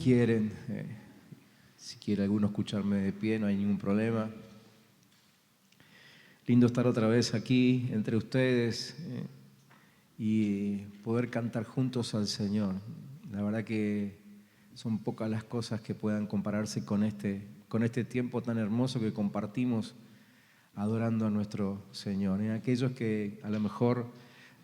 quieren. Si quiere alguno escucharme de pie, no hay ningún problema. Lindo estar otra vez aquí entre ustedes y poder cantar juntos al Señor. La verdad que son pocas las cosas que puedan compararse con este tiempo tan hermoso que compartimos adorando a nuestro Señor. Aquellos que a lo mejor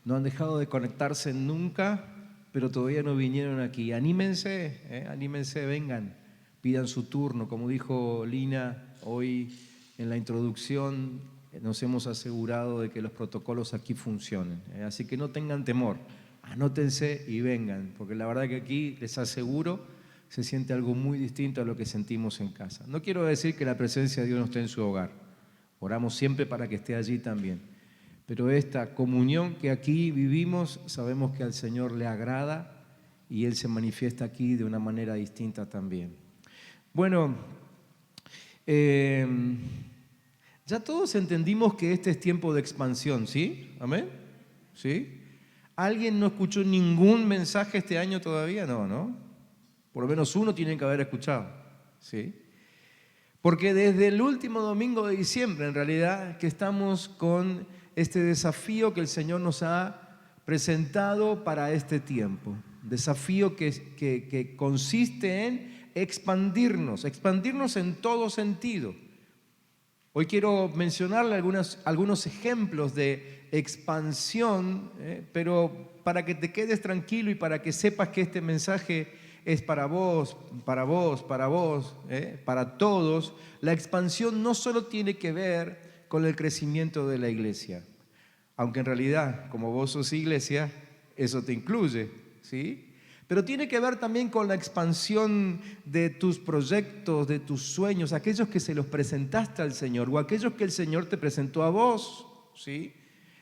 no han dejado de conectarse nunca, pero todavía no vinieron aquí. Anímense, anímense, vengan, pidan su turno. Como dijo Lina hoy en la introducción, nos hemos asegurado de que los protocolos aquí funcionen. Así que no tengan temor, anótense y vengan, porque la verdad que aquí les aseguro se siente algo muy distinto a lo que sentimos en casa. No quiero decir que la presencia de Dios no esté en su hogar. Oramos siempre para que esté allí también. Pero esta comunión que aquí vivimos, sabemos que al Señor le agrada y Él se manifiesta aquí de una manera distinta también. Bueno, ya todos entendimos que este es tiempo de expansión, ¿sí? ¿Amén? ¿Sí? ¿Alguien no escuchó ningún mensaje este año todavía? No. Por lo menos uno tienen que haber escuchado, ¿sí? Porque desde el último domingo de diciembre, en realidad, que estamos con este desafío que el Señor nos ha presentado para este tiempo. Desafío que consiste en expandirnos en todo sentido. Hoy quiero mencionarle algunos ejemplos de expansión, pero para que te quedes tranquilo y para que sepas que este mensaje es para vos, para todos. La expansión no solo tiene que ver con el crecimiento de la iglesia, aunque en realidad, como vos sos iglesia, eso te incluye, ¿sí? Pero tiene que ver también con la expansión de tus proyectos, de tus sueños, aquellos que se los presentaste al Señor o aquellos que el Señor te presentó a vos, ¿sí?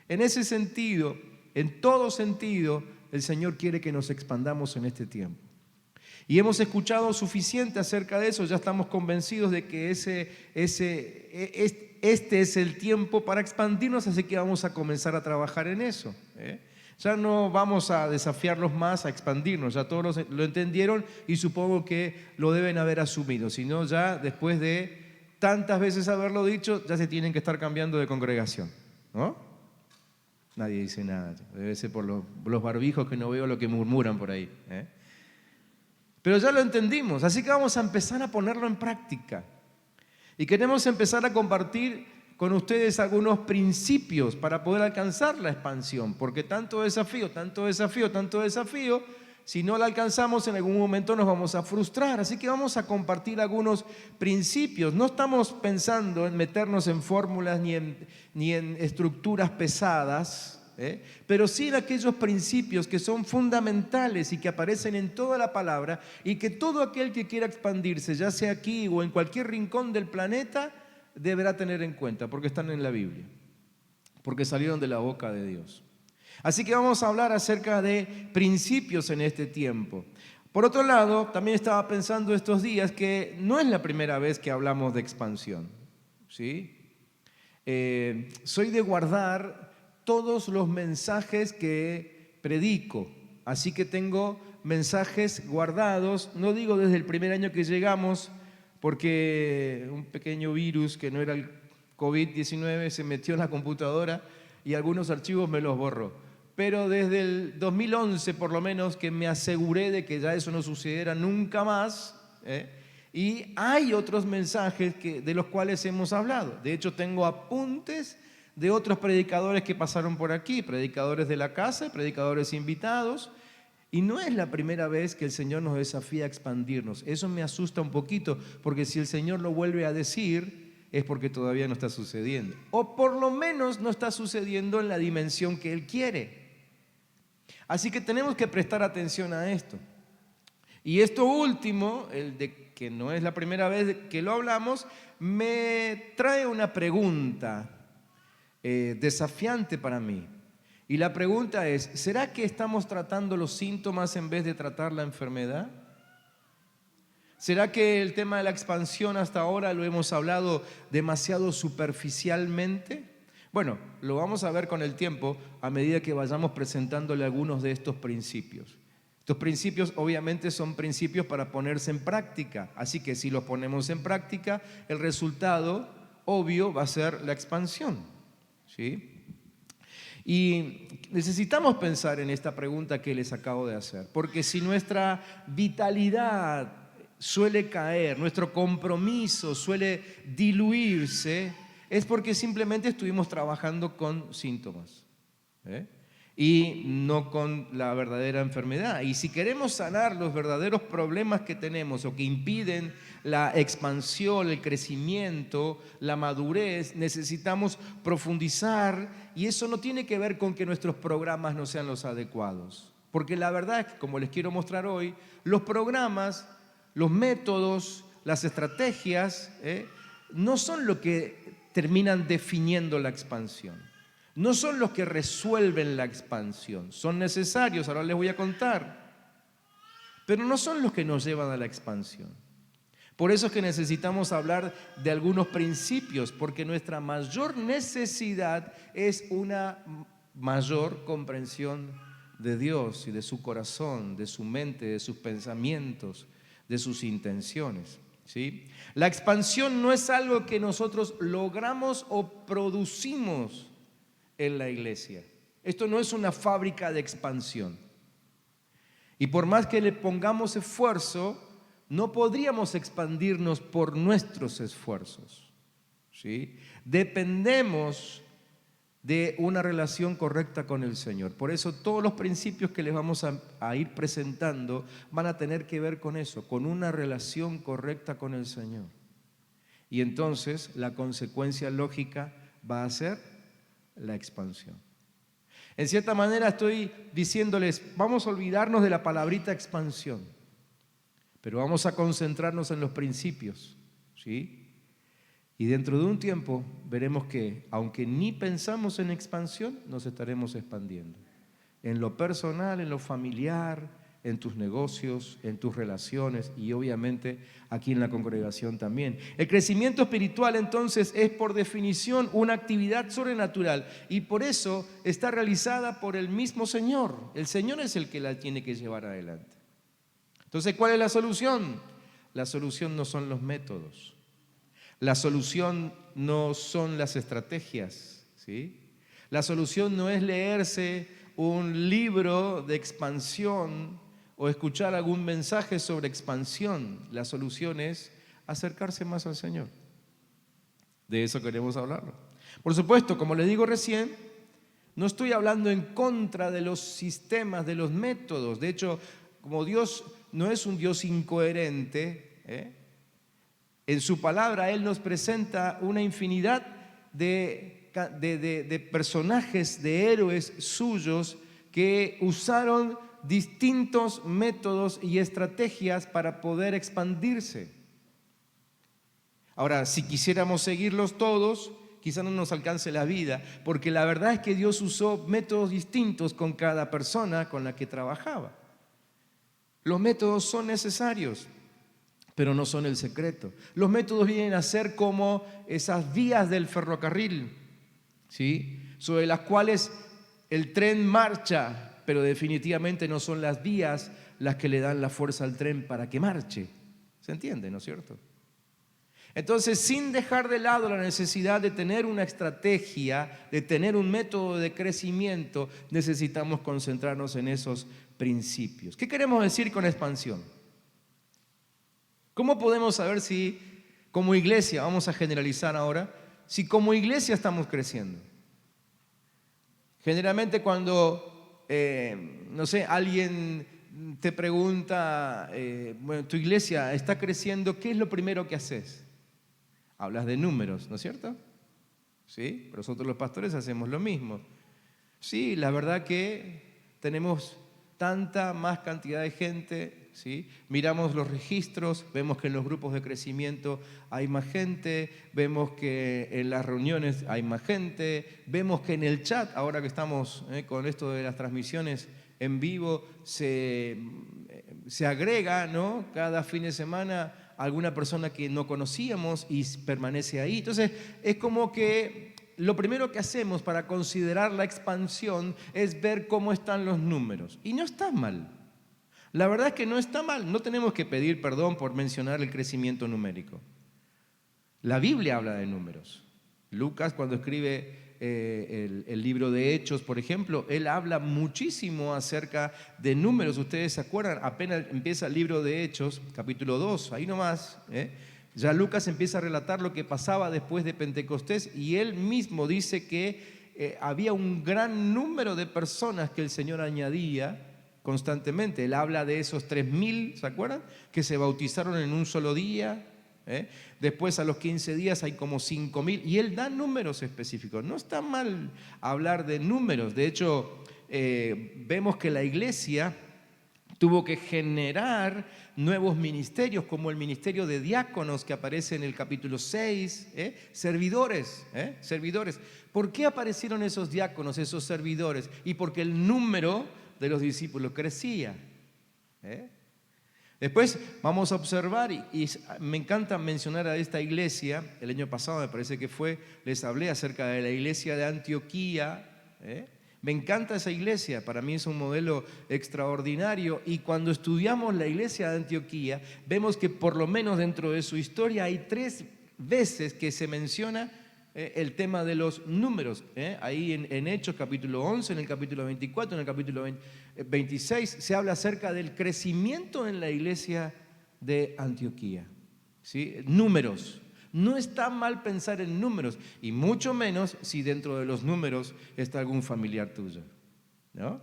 En ese sentido, en todo sentido, el Señor quiere que nos expandamos en este tiempo. Y hemos escuchado suficiente acerca de eso, ya estamos convencidos de que este es el tiempo para expandirnos, así que vamos a comenzar a trabajar en eso. Ya no vamos a desafiarlos más a expandirnos, ya todos lo entendieron y supongo que lo deben haber asumido, si no ya después de tantas veces haberlo dicho, ya se tienen que estar cambiando de congregación, ¿no? Nadie dice nada, debe ser por los barbijos que no veo lo que murmuran por ahí, Pero ya lo entendimos, así que vamos a empezar a ponerlo en práctica. Y queremos empezar a compartir con ustedes algunos principios para poder alcanzar la expansión, porque tanto desafío, si no la alcanzamos en algún momento nos vamos a frustrar. Así que vamos a compartir algunos principios. No estamos pensando en meternos en fórmulas ni en estructuras pesadas, pero sí en aquellos principios que son fundamentales y que aparecen en toda la palabra y que todo aquel que quiera expandirse, ya sea aquí o en cualquier rincón del planeta, deberá tener en cuenta, porque están en la Biblia, porque salieron de la boca de Dios. Así que vamos a hablar acerca de principios en este tiempo. Por otro lado, también estaba pensando estos días que no es la primera vez que hablamos de expansión, ¿sí? Soy de guardar todos los mensajes que predico, así que tengo mensajes guardados, no digo desde el primer año que llegamos, porque un pequeño virus que no era el COVID-19 se metió en la computadora y algunos archivos me los borró. Pero desde el 2011 por lo menos que me aseguré de que ya eso no sucediera nunca más, y hay otros mensajes de los cuales hemos hablado. De hecho tengo apuntes de otros predicadores que pasaron por aquí, predicadores de la casa, predicadores invitados, y no es la primera vez que el Señor nos desafía a expandirnos. Eso me asusta un poquito, porque si el Señor lo vuelve a decir, es porque todavía no está sucediendo, o por lo menos no está sucediendo en la dimensión que Él quiere. Así que tenemos que prestar atención a esto. Y esto último, el de que no es la primera vez que lo hablamos, me trae una pregunta desafiante para mí. Y la pregunta es, ¿será que estamos tratando los síntomas en vez de tratar la enfermedad? ¿Será que el tema de la expansión hasta ahora lo hemos hablado demasiado superficialmente? Bueno, lo vamos a ver con el tiempo a medida que vayamos presentándole algunos de estos principios. Estos principios obviamente son principios para ponerse en práctica, así que si los ponemos en práctica, el resultado obvio va a ser la expansión, ¿sí? Y necesitamos pensar en esta pregunta que les acabo de hacer, porque si nuestra vitalidad suele caer, nuestro compromiso suele diluirse, es porque simplemente estuvimos trabajando con síntomas, ¿eh? Y no con la verdadera enfermedad. Y si queremos sanar los verdaderos problemas que tenemos o que impiden la expansión, el crecimiento, la madurez, necesitamos profundizar, y eso no tiene que ver con que nuestros programas no sean los adecuados. Porque la verdad es que, como les quiero mostrar hoy, los programas, los métodos, las estrategias, no son lo que terminan definiendo la expansión. No son los que resuelven la expansión. Son necesarios, ahora les voy a contar, pero no son los que nos llevan a la expansión. Por eso es que necesitamos hablar de algunos principios, porque nuestra mayor necesidad es una mayor comprensión de Dios y de su corazón, de su mente, de sus pensamientos, de sus intenciones, ¿sí? La expansión no es algo que nosotros logramos o producimos en la iglesia. Esto no es una fábrica de expansión. Y por más que le pongamos esfuerzo, no podríamos expandirnos por nuestros esfuerzos, ¿sí? Dependemos de una relación correcta con el Señor. Por eso todos los principios que les vamos a ir presentando van a tener que ver con eso, con una relación correcta con el Señor. Y entonces la consecuencia lógica va a ser la expansión. En cierta manera estoy diciéndoles, vamos a olvidarnos de la palabrita expansión, pero vamos a concentrarnos en los principios, ¿sí? Y dentro de un tiempo veremos que, aunque ni pensamos en expansión, nos estaremos expandiendo. En lo personal, en lo familiar, en tus negocios, en tus relaciones y obviamente aquí en la congregación también. El crecimiento espiritual entonces es por definición una actividad sobrenatural y por eso está realizada por el mismo Señor. El Señor es el que la tiene que llevar adelante. Entonces, ¿cuál es la solución? La solución no son los métodos. La solución no son las estrategias, ¿sí? La solución no es leerse un libro de expansión o escuchar algún mensaje sobre expansión. La solución es acercarse más al Señor. De eso queremos hablarlo. Por supuesto, como les digo recién, no estoy hablando en contra de los sistemas, de los métodos. De hecho, como Dios no es un Dios incoherente, en su palabra Él nos presenta una infinidad de personajes, de héroes suyos que usaron distintos métodos y estrategias para poder expandirse. Ahora, si quisiéramos seguirlos todos, quizá no nos alcance la vida, porque la verdad es que Dios usó métodos distintos con cada persona con la que trabajaba. Los métodos son necesarios, pero no son el secreto. Los métodos vienen a ser como esas vías del ferrocarril, ¿sí? Sobre las cuales el tren marcha, pero definitivamente no son las vías las que le dan la fuerza al tren para que marche. ¿Se entiende, no es cierto? Entonces, sin dejar de lado la necesidad de tener una estrategia, de tener un método de crecimiento, necesitamos concentrarnos en esos principios. ¿Qué queremos decir con expansión? ¿Cómo podemos saber si como iglesia, vamos a generalizar ahora, si como iglesia estamos creciendo? Generalmente cuando no sé, alguien te pregunta, bueno, tu iglesia está creciendo, ¿qué es lo primero que haces? Hablas de números, ¿no es cierto? Sí, pero nosotros los pastores hacemos lo mismo. Sí, la verdad que tenemos tanta más cantidad de gente, ¿sí? Miramos los registros, vemos que en los grupos de crecimiento hay más gente, vemos que en las reuniones hay más gente, vemos que en el chat, ahora que estamos con esto de las transmisiones en vivo, se agrega, ¿no? Cada fin de semana alguna persona que no conocíamos y permanece ahí. Entonces, es como que lo primero que hacemos para considerar la expansión es ver cómo están los números. Y no está mal. La verdad es que no está mal, no tenemos que pedir perdón por mencionar el crecimiento numérico. La Biblia habla de números. Lucas, cuando escribe el libro de Hechos, por ejemplo, él habla muchísimo acerca de números. Ustedes se acuerdan, apenas empieza el libro de Hechos, capítulo 2, ahí nomás, ya Lucas empieza a relatar lo que pasaba después de Pentecostés y él mismo dice que había un gran número de personas que el Señor añadía constantemente. Él habla de esos 3.000, ¿se acuerdan? Que se bautizaron en un solo día. Después a los 15 días hay como 5.000 y él da números específicos. No está mal hablar de números. De hecho, vemos que la iglesia tuvo que generar nuevos ministerios, como el ministerio de diáconos que aparece en el capítulo 6, servidores. ¿Por qué aparecieron esos diáconos, esos servidores? Y porque el número de los discípulos crecía. Después vamos a observar, y me encanta mencionar a esta iglesia. El año pasado me parece que fue, les hablé acerca de la iglesia de Antioquía. Me encanta esa iglesia, para mí es un modelo extraordinario. Y cuando estudiamos la iglesia de Antioquía, vemos que por lo menos dentro de su historia hay 3 veces que se menciona el tema de los números. Ahí en Hechos capítulo 11, en el capítulo 24, en el capítulo 26, se habla acerca del crecimiento en la iglesia de Antioquía. ¿Sí? Números. No está mal pensar en números, y mucho menos si dentro de los números está algún familiar tuyo, ¿no?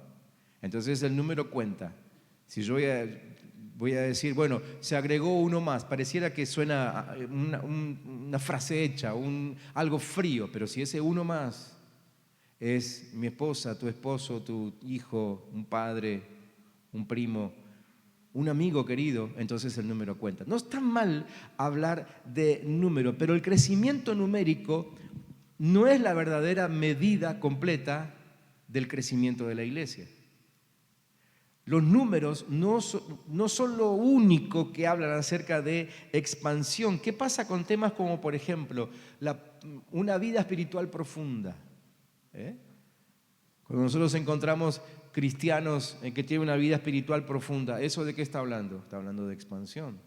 Entonces el número cuenta. Si yo voy a decir, bueno, se agregó uno más, pareciera que suena una frase hecha, algo frío, pero si ese uno más es mi esposa, tu esposo, tu hijo, un padre, un primo, un amigo querido, entonces el número cuenta. No está mal hablar de número, pero el crecimiento numérico no es la verdadera medida completa del crecimiento de la iglesia. Los números no son lo único que hablan acerca de expansión. ¿Qué pasa con temas como, por ejemplo, una vida espiritual profunda? Cuando nosotros encontramos cristianos que tienen una vida espiritual profunda, ¿eso de qué está hablando? Está hablando de expansión.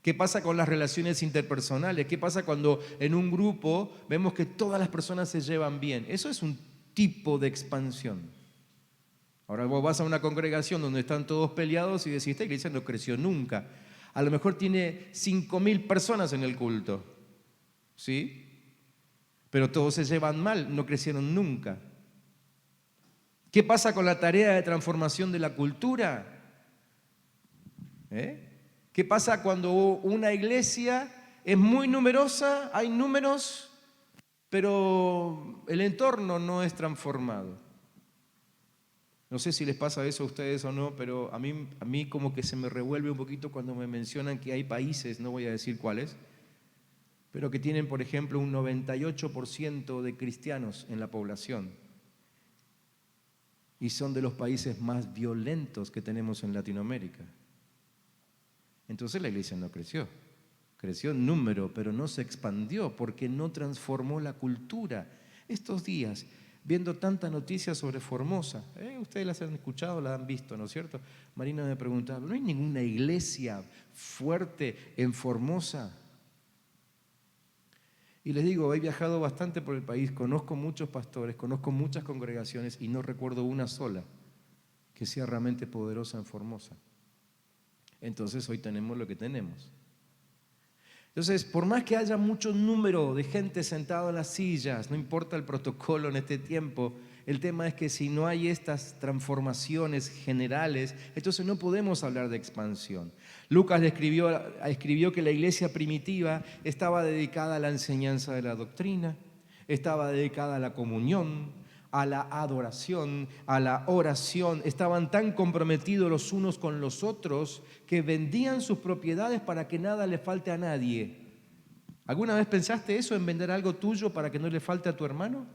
¿Qué pasa con las relaciones interpersonales? ¿Qué pasa cuando en un grupo vemos que todas las personas se llevan bien? Eso es un tipo de expansión. Ahora vos vas a una congregación donde están todos peleados y decís, esta iglesia no creció nunca. A lo mejor tiene 5.000 personas en el culto, ¿sí? Pero todos se llevan mal, no crecieron nunca. ¿Qué pasa con la tarea de transformación de la cultura? ¿Qué pasa cuando una iglesia es muy numerosa, hay números, pero el entorno no es transformado? No sé si les pasa eso a ustedes o no, pero a mí como que se me revuelve un poquito cuando me mencionan que hay países, no voy a decir cuáles, pero que tienen, por ejemplo, un 98% de cristianos en la población. Y son de los países más violentos que tenemos en Latinoamérica. Entonces la iglesia no creció. Creció en número, pero no se expandió porque no transformó la cultura. Estos días, viendo tanta noticia sobre Formosa, ustedes las han escuchado, la han visto, ¿no es cierto? Marina me preguntaba, ¿no hay ninguna iglesia fuerte en Formosa? Y les digo, he viajado bastante por el país, conozco muchos pastores, conozco muchas congregaciones y no recuerdo una sola que sea realmente poderosa en Formosa. Entonces hoy tenemos lo que tenemos. Entonces, por más que haya mucho número de gente sentada en las sillas, no importa el protocolo en este tiempo, el tema es que si no hay estas transformaciones generales, entonces no podemos hablar de expansión. Lucas escribió que la iglesia primitiva estaba dedicada a la enseñanza de la doctrina, estaba dedicada a la comunión, a la adoración, a la oración. Estaban tan comprometidos los unos con los otros que vendían sus propiedades para que nada le falte a nadie. ¿Alguna vez pensaste eso, en vender algo tuyo para que no le falte a tu hermano?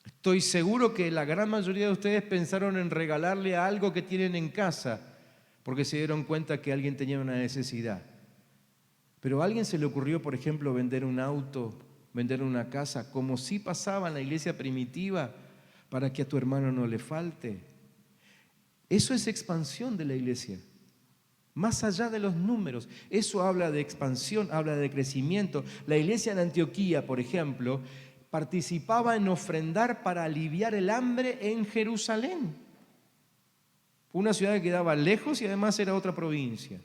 Estoy seguro que la gran mayoría de ustedes pensaron en regalarle algo que tienen en casa porque se dieron cuenta que alguien tenía una necesidad. Pero a alguien se le ocurrió, por ejemplo, vender un auto, vender una casa, como si pasaba en la iglesia primitiva, para que a tu hermano no le falte. Eso es expansión de la iglesia. Más allá de los números, eso habla de expansión, habla de crecimiento. La iglesia en Antioquía, por ejemplo, participaba en ofrendar para aliviar el hambre en Jerusalén. Una ciudad que quedaba lejos y además era otra provincia.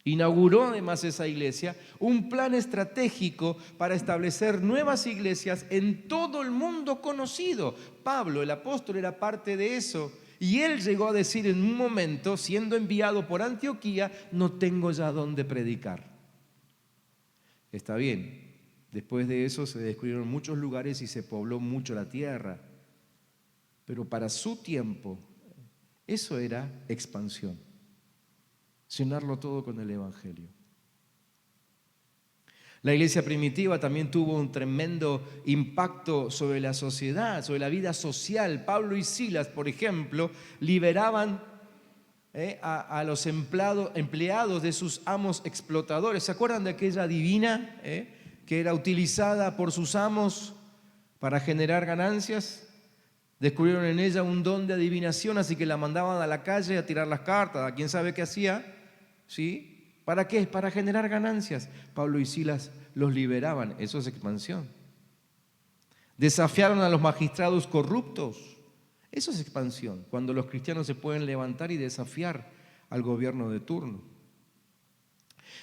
Inauguró además esa iglesia un plan estratégico para establecer nuevas iglesias en todo el mundo conocido. Pablo, el apóstol, era parte de eso. Y él llegó a decir en un momento, siendo enviado por Antioquía, no tengo ya dónde predicar. Está bien, después de eso se descubrieron muchos lugares y se pobló mucho la tierra. Pero para su tiempo, eso era expansión. Llenarlo todo con el Evangelio. La iglesia primitiva también tuvo un tremendo impacto sobre la sociedad, sobre la vida social. Pablo y Silas, por ejemplo, liberaban a los empleados de sus amos explotadores. ¿Se acuerdan de aquella divina que era utilizada por sus amos para generar ganancias? Descubrieron en ella un don de adivinación, así que la mandaban a la calle a tirar las cartas, a quién sabe qué hacía, ¿sí? ¿Para qué? Para generar ganancias. Pablo y Silas los liberaban, eso es expansión. Desafiaron a los magistrados corruptos, eso es expansión, cuando los cristianos se pueden levantar y desafiar al gobierno de turno.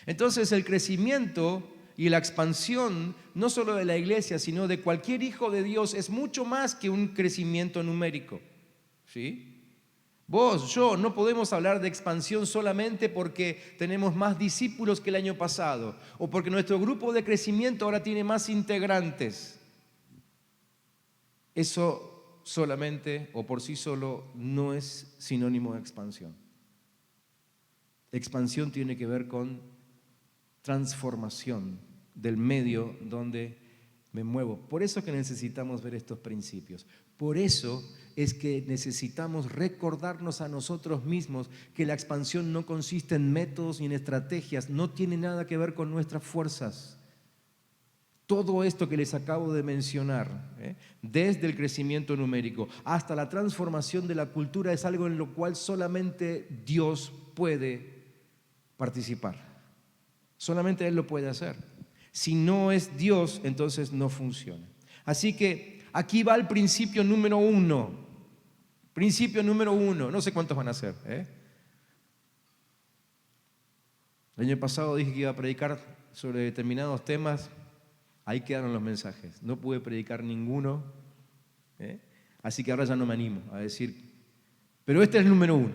Entonces el crecimiento y la expansión, no solo de la iglesia, sino de cualquier hijo de Dios, es mucho más que un crecimiento numérico, ¿sí? Vos, yo, no podemos hablar de expansión solamente porque tenemos más discípulos que el año pasado o porque nuestro grupo de crecimiento ahora tiene más integrantes. Eso solamente o por sí solo no es sinónimo de expansión. Expansión tiene que ver con transformación del medio donde me muevo. Por eso que necesitamos ver estos principios. Por eso es que necesitamos recordarnos a nosotros mismos que la expansión no consiste en métodos ni en estrategias, no tiene nada que ver con nuestras fuerzas. Todo esto que les acabo de mencionar, desde el crecimiento numérico hasta la transformación de la cultura, es algo en lo cual solamente Dios puede participar. Solamente Él lo puede hacer. Si no es Dios, entonces no funciona. Así que aquí va el principio número 1. Principio número 1. No sé cuántos van a ser. El año pasado dije que iba a predicar sobre determinados temas. Ahí quedaron los mensajes. No pude predicar ninguno. Así que ahora ya no me animo a decir. Pero este es el número 1.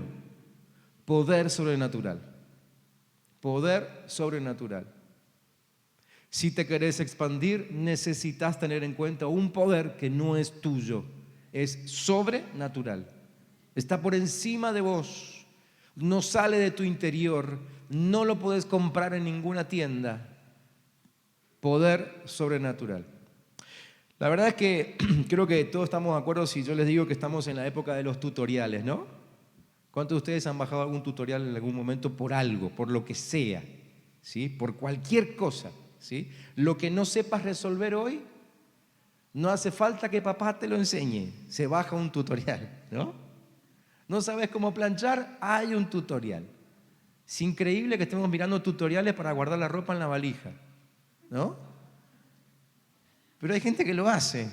Poder sobrenatural. Poder sobrenatural. Si te querés expandir, necesitas tener en cuenta un poder que no es tuyo, es sobrenatural. Está por encima de vos, no sale de tu interior, no lo podés comprar en ninguna tienda. Poder sobrenatural. La verdad es que creo que todos estamos de acuerdo si yo les digo que estamos en la época de los tutoriales, ¿no? ¿Cuántos de ustedes han bajado algún tutorial en algún momento por algo, por lo que sea, ¿sí? Por cualquier cosa? ¿Sí? Lo que no sepas resolver hoy, no hace falta que papá te lo enseñe, se baja un tutorial, ¿no? No sabes cómo planchar, hay un tutorial. Es increíble que estemos mirando tutoriales para guardar la ropa en la valija, ¿no? Pero hay gente que lo hace.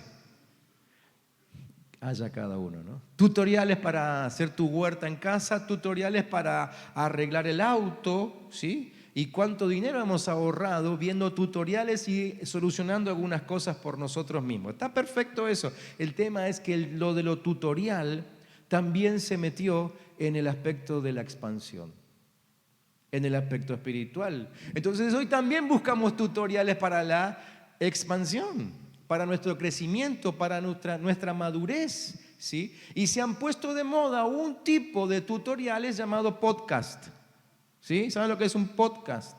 Haya cada uno, ¿no? Tutoriales para hacer tu huerta en casa, tutoriales para arreglar el auto, ¿sí? Y cuánto dinero hemos ahorrado viendo tutoriales y solucionando algunas cosas por nosotros mismos. Está perfecto eso. El tema es que lo de lo tutorial también se metió en el aspecto de la expansión, en el aspecto espiritual. Entonces hoy también buscamos tutoriales para la expansión, para nuestro crecimiento, para nuestra madurez, ¿sí? Y se han puesto de moda un tipo de tutoriales llamado podcast. ¿Sí? ¿Saben lo que es un podcast?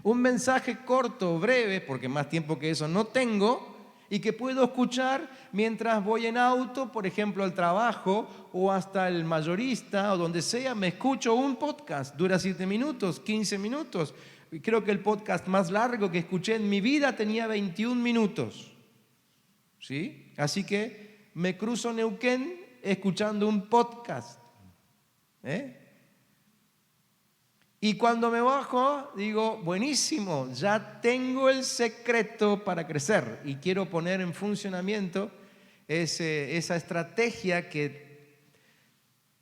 Un mensaje corto, breve, porque más tiempo que eso no tengo, y que puedo escuchar mientras voy en auto, por ejemplo, al trabajo, o hasta el mayorista, o donde sea, me escucho un podcast. Dura 7 minutos, 15 minutos. Creo que el podcast más largo que escuché en mi vida tenía 21 minutos. ¿Sí? Así que me cruzo Neuquén escuchando un podcast. Y cuando me bajo, digo, buenísimo, ya tengo el secreto para crecer y quiero poner en funcionamiento esa estrategia que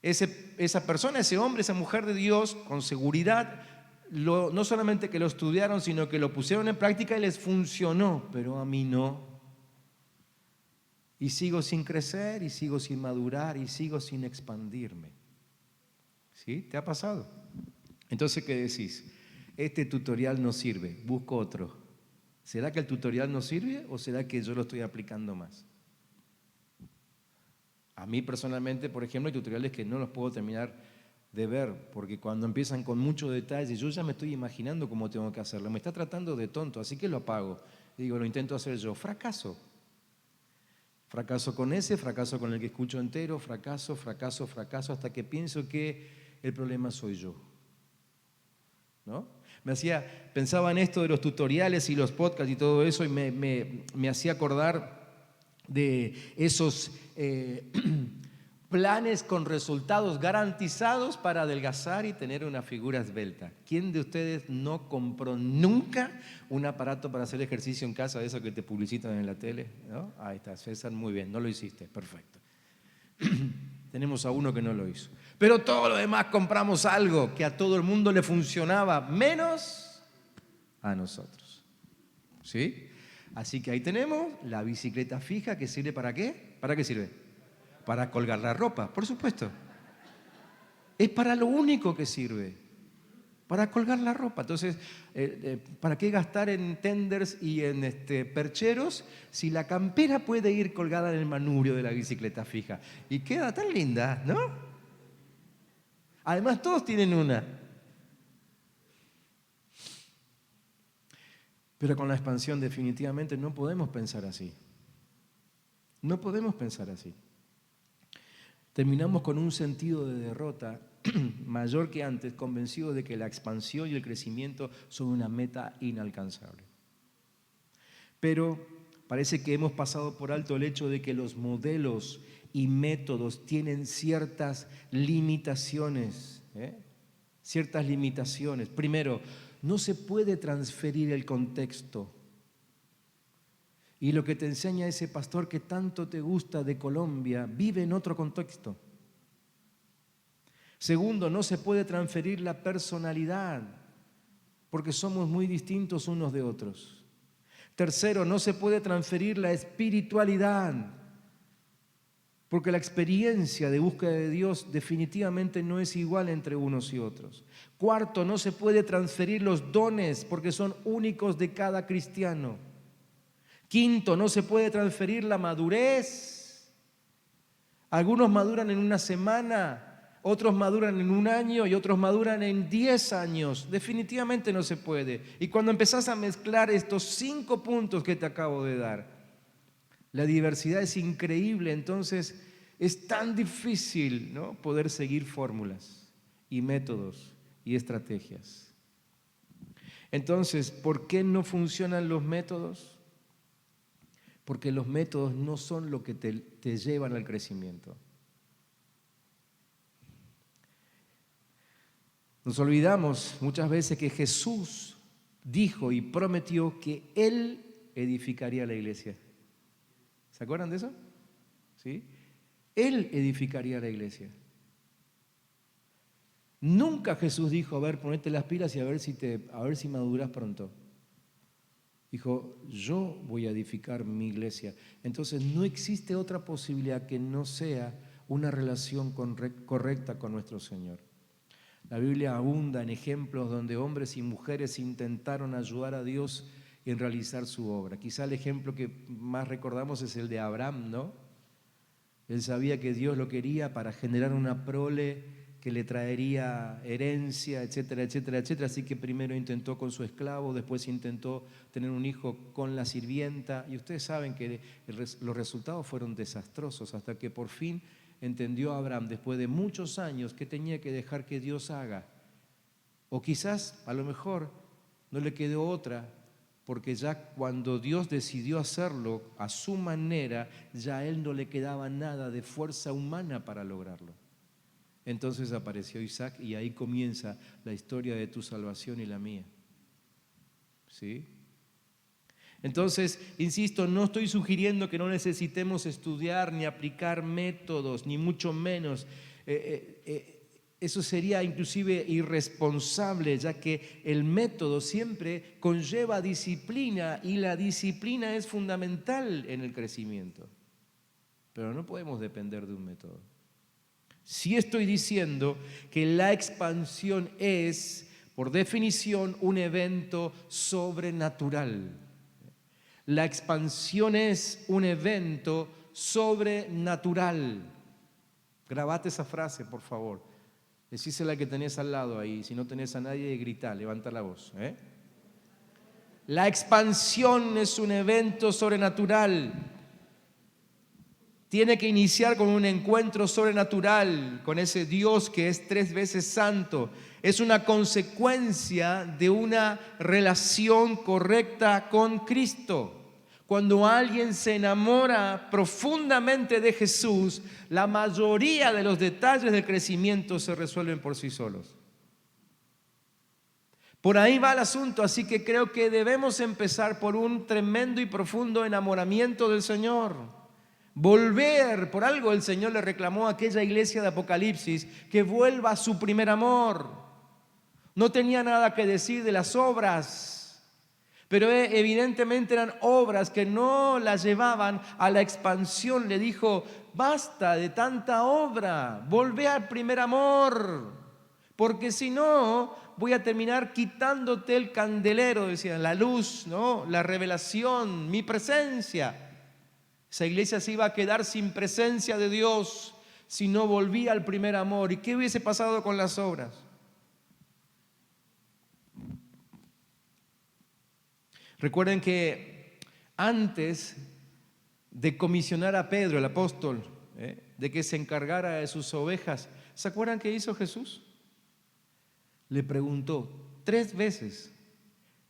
esa persona, ese hombre, esa mujer de Dios, con seguridad, no solamente que lo estudiaron, sino que lo pusieron en práctica y les funcionó, pero a mí no. Y sigo sin crecer, y sigo sin madurar, y sigo sin expandirme. ¿Sí? ¿Te ha pasado? Entonces, ¿qué decís? Este tutorial no sirve, busco otro. ¿Será que el tutorial no sirve o será que yo lo estoy aplicando más? A mí personalmente, por ejemplo, hay tutoriales que no los puedo terminar de ver, porque cuando empiezan con mucho detalle, yo ya me estoy imaginando cómo tengo que hacerlo. Me está tratando de tonto, así que lo apago. Y digo, lo intento hacer yo. Fracaso. Fracaso con ese, fracaso con el que escucho entero, fracaso, hasta que pienso que el problema soy yo. ¿No? Pensaba en esto de los tutoriales y los podcasts y todo eso, y me hacía acordar de esos planes con resultados garantizados para adelgazar y tener una figura esbelta. ¿Quién de ustedes no compró nunca un aparato para hacer ejercicio en casa, de eso que te publicitan en la tele? ¿No? Ahí está, César, muy bien, no lo hiciste, perfecto. Tenemos a uno que no lo hizo. Pero todo lo demás compramos algo que a todo el mundo le funcionaba, menos a nosotros. ¿Sí? Así que ahí tenemos la bicicleta fija, que sirve ¿para qué? ¿Para qué sirve? Para colgar la ropa, por supuesto. Es para lo único que sirve, para colgar la ropa. Entonces, ¿para qué gastar en tenders y en percheros si la campera puede ir colgada en el manubrio de la bicicleta fija? Y queda tan linda, ¿no? Además, todos tienen una. Pero con la expansión definitivamente no podemos pensar así. No podemos pensar así. Terminamos con un sentido de derrota mayor que antes, convencidos de que la expansión y el crecimiento son una meta inalcanzable. Pero parece que hemos pasado por alto el hecho de que los modelos y métodos tienen ciertas limitaciones. Ciertas limitaciones. Primero, no se puede transferir el contexto. Y lo que te enseña ese pastor que tanto te gusta de Colombia vive en otro contexto. Segundo, no se puede transferir la personalidad porque somos muy distintos unos de otros. Tercero, no se puede transferir la espiritualidad porque la experiencia de búsqueda de Dios definitivamente no es igual entre unos y otros. Cuarto, no se puede transferir los dones porque son únicos de cada cristiano. Quinto, no se puede transferir la madurez. Algunos maduran en una semana, otros maduran en un año y otros maduran en 10 años. Definitivamente no se puede. Y cuando empezás a mezclar estos 5 puntos que te acabo de dar, la diversidad es increíble, entonces es tan difícil, ¿no?, poder seguir fórmulas y métodos y estrategias. Entonces, ¿por qué no funcionan los métodos? Porque los métodos no son lo que te llevan al crecimiento. Nos olvidamos muchas veces que Jesús dijo y prometió que Él edificaría la iglesia. ¿Se acuerdan de eso? ¿Sí? Él edificaría la iglesia. Nunca Jesús dijo, a ver, ponete las pilas y a ver si maduras pronto. Dijo, yo voy a edificar mi iglesia. Entonces no existe otra posibilidad que no sea una relación correcta con nuestro Señor. La Biblia abunda en ejemplos donde hombres y mujeres intentaron ayudar a Dios en realizar su obra. Quizá el ejemplo que más recordamos es el de Abraham, ¿no? Él sabía que Dios lo quería para generar una prole que le traería herencia, etcétera, etcétera, etcétera. Así que primero intentó con su esclavo, después intentó tener un hijo con la sirvienta. Y ustedes saben que los resultados fueron desastrosos hasta que por fin entendió Abraham, después de muchos años, que tenía que dejar que Dios haga. O quizás, a lo mejor, no le quedó otra, porque ya cuando Dios decidió hacerlo a su manera, ya a él no le quedaba nada de fuerza humana para lograrlo. Entonces apareció Isaac y ahí comienza la historia de tu salvación y la mía. ¿Sí? Entonces, insisto, no estoy sugiriendo que no necesitemos estudiar ni aplicar métodos, ni mucho menos. Eso sería inclusive irresponsable, ya que el método siempre conlleva disciplina y la disciplina es fundamental en el crecimiento. Pero no podemos depender de un método. Sí estoy diciendo que la expansión es, por definición, un evento sobrenatural. La expansión es un evento sobrenatural. Grabate esa frase, por favor. Decísela que tenés al lado ahí. Si no tenés a nadie, grita, levanta la voz. La expansión es un evento sobrenatural. Tiene que iniciar con un encuentro sobrenatural con ese Dios que es 3 veces santo. Es una consecuencia de una relación correcta con Cristo. Cuando alguien se enamora profundamente de Jesús, la mayoría de los detalles del crecimiento se resuelven por sí solos. Por ahí va el asunto, así que creo que debemos empezar por un tremendo y profundo enamoramiento del Señor. Volver, por algo el Señor le reclamó a aquella iglesia de Apocalipsis que vuelva a su primer amor. No tenía nada que decir de las obras, pero evidentemente eran obras que no las llevaban a la expansión. Le dijo, basta de tanta obra, volvé al primer amor, porque si no voy a terminar quitándote el candelero, decía, la luz, ¿no? La revelación, mi presencia. Esa iglesia se iba a quedar sin presencia de Dios si no volvía al primer amor. ¿Y qué hubiese pasado con las obras? Recuerden que antes de comisionar a Pedro, el apóstol, de que se encargara de sus ovejas, ¿se acuerdan qué hizo Jesús? Le preguntó 3 veces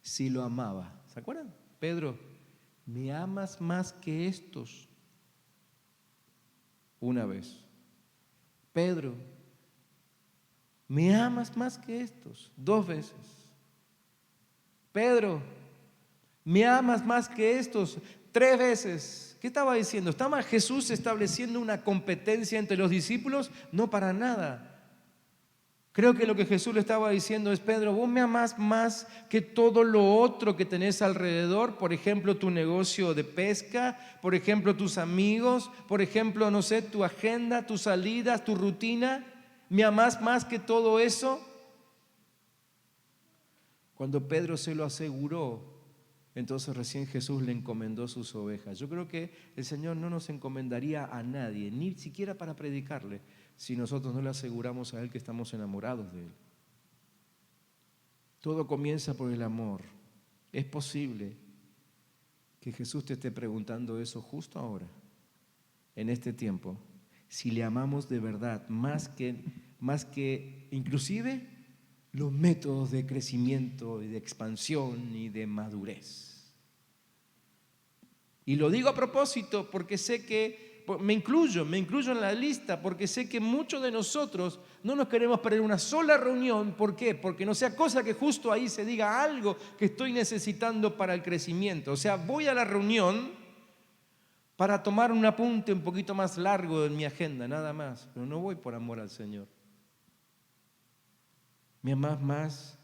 si lo amaba. ¿Se acuerdan? Pedro, ¿me amas más que estos? Una vez. Pedro, ¿me amas más que estos? 2 veces. Pedro, ¿me amas más que estos? 3 veces. ¿Qué estaba diciendo? ¿Estaba Jesús estableciendo una competencia entre los discípulos? No, para nada. Creo que lo que Jesús le estaba diciendo es, Pedro, vos me amás más que todo lo otro que tenés alrededor, por ejemplo, tu negocio de pesca, por ejemplo, tus amigos, por ejemplo, no sé, tu agenda, tus salidas, tu rutina. ¿Me amás más que todo eso? Cuando Pedro se lo aseguró, entonces recién Jesús le encomendó sus ovejas. Yo creo que el Señor no nos encomendaría a nadie, ni siquiera para predicarle, si nosotros no le aseguramos a Él que estamos enamorados de Él. Todo comienza por el amor. Es posible que Jesús te esté preguntando eso justo ahora, en este tiempo, si le amamos de verdad, más que inclusive los métodos de crecimiento y de expansión y de madurez. Y lo digo a propósito porque sé que me incluyo en la lista, porque sé que muchos de nosotros no nos queremos perder una sola reunión. ¿Por qué? Porque no sea cosa que justo ahí se diga algo que estoy necesitando para el crecimiento. O sea, voy a la reunión para tomar un apunte un poquito más largo en mi agenda, nada más, pero no voy por amor al Señor. ¿Me amás más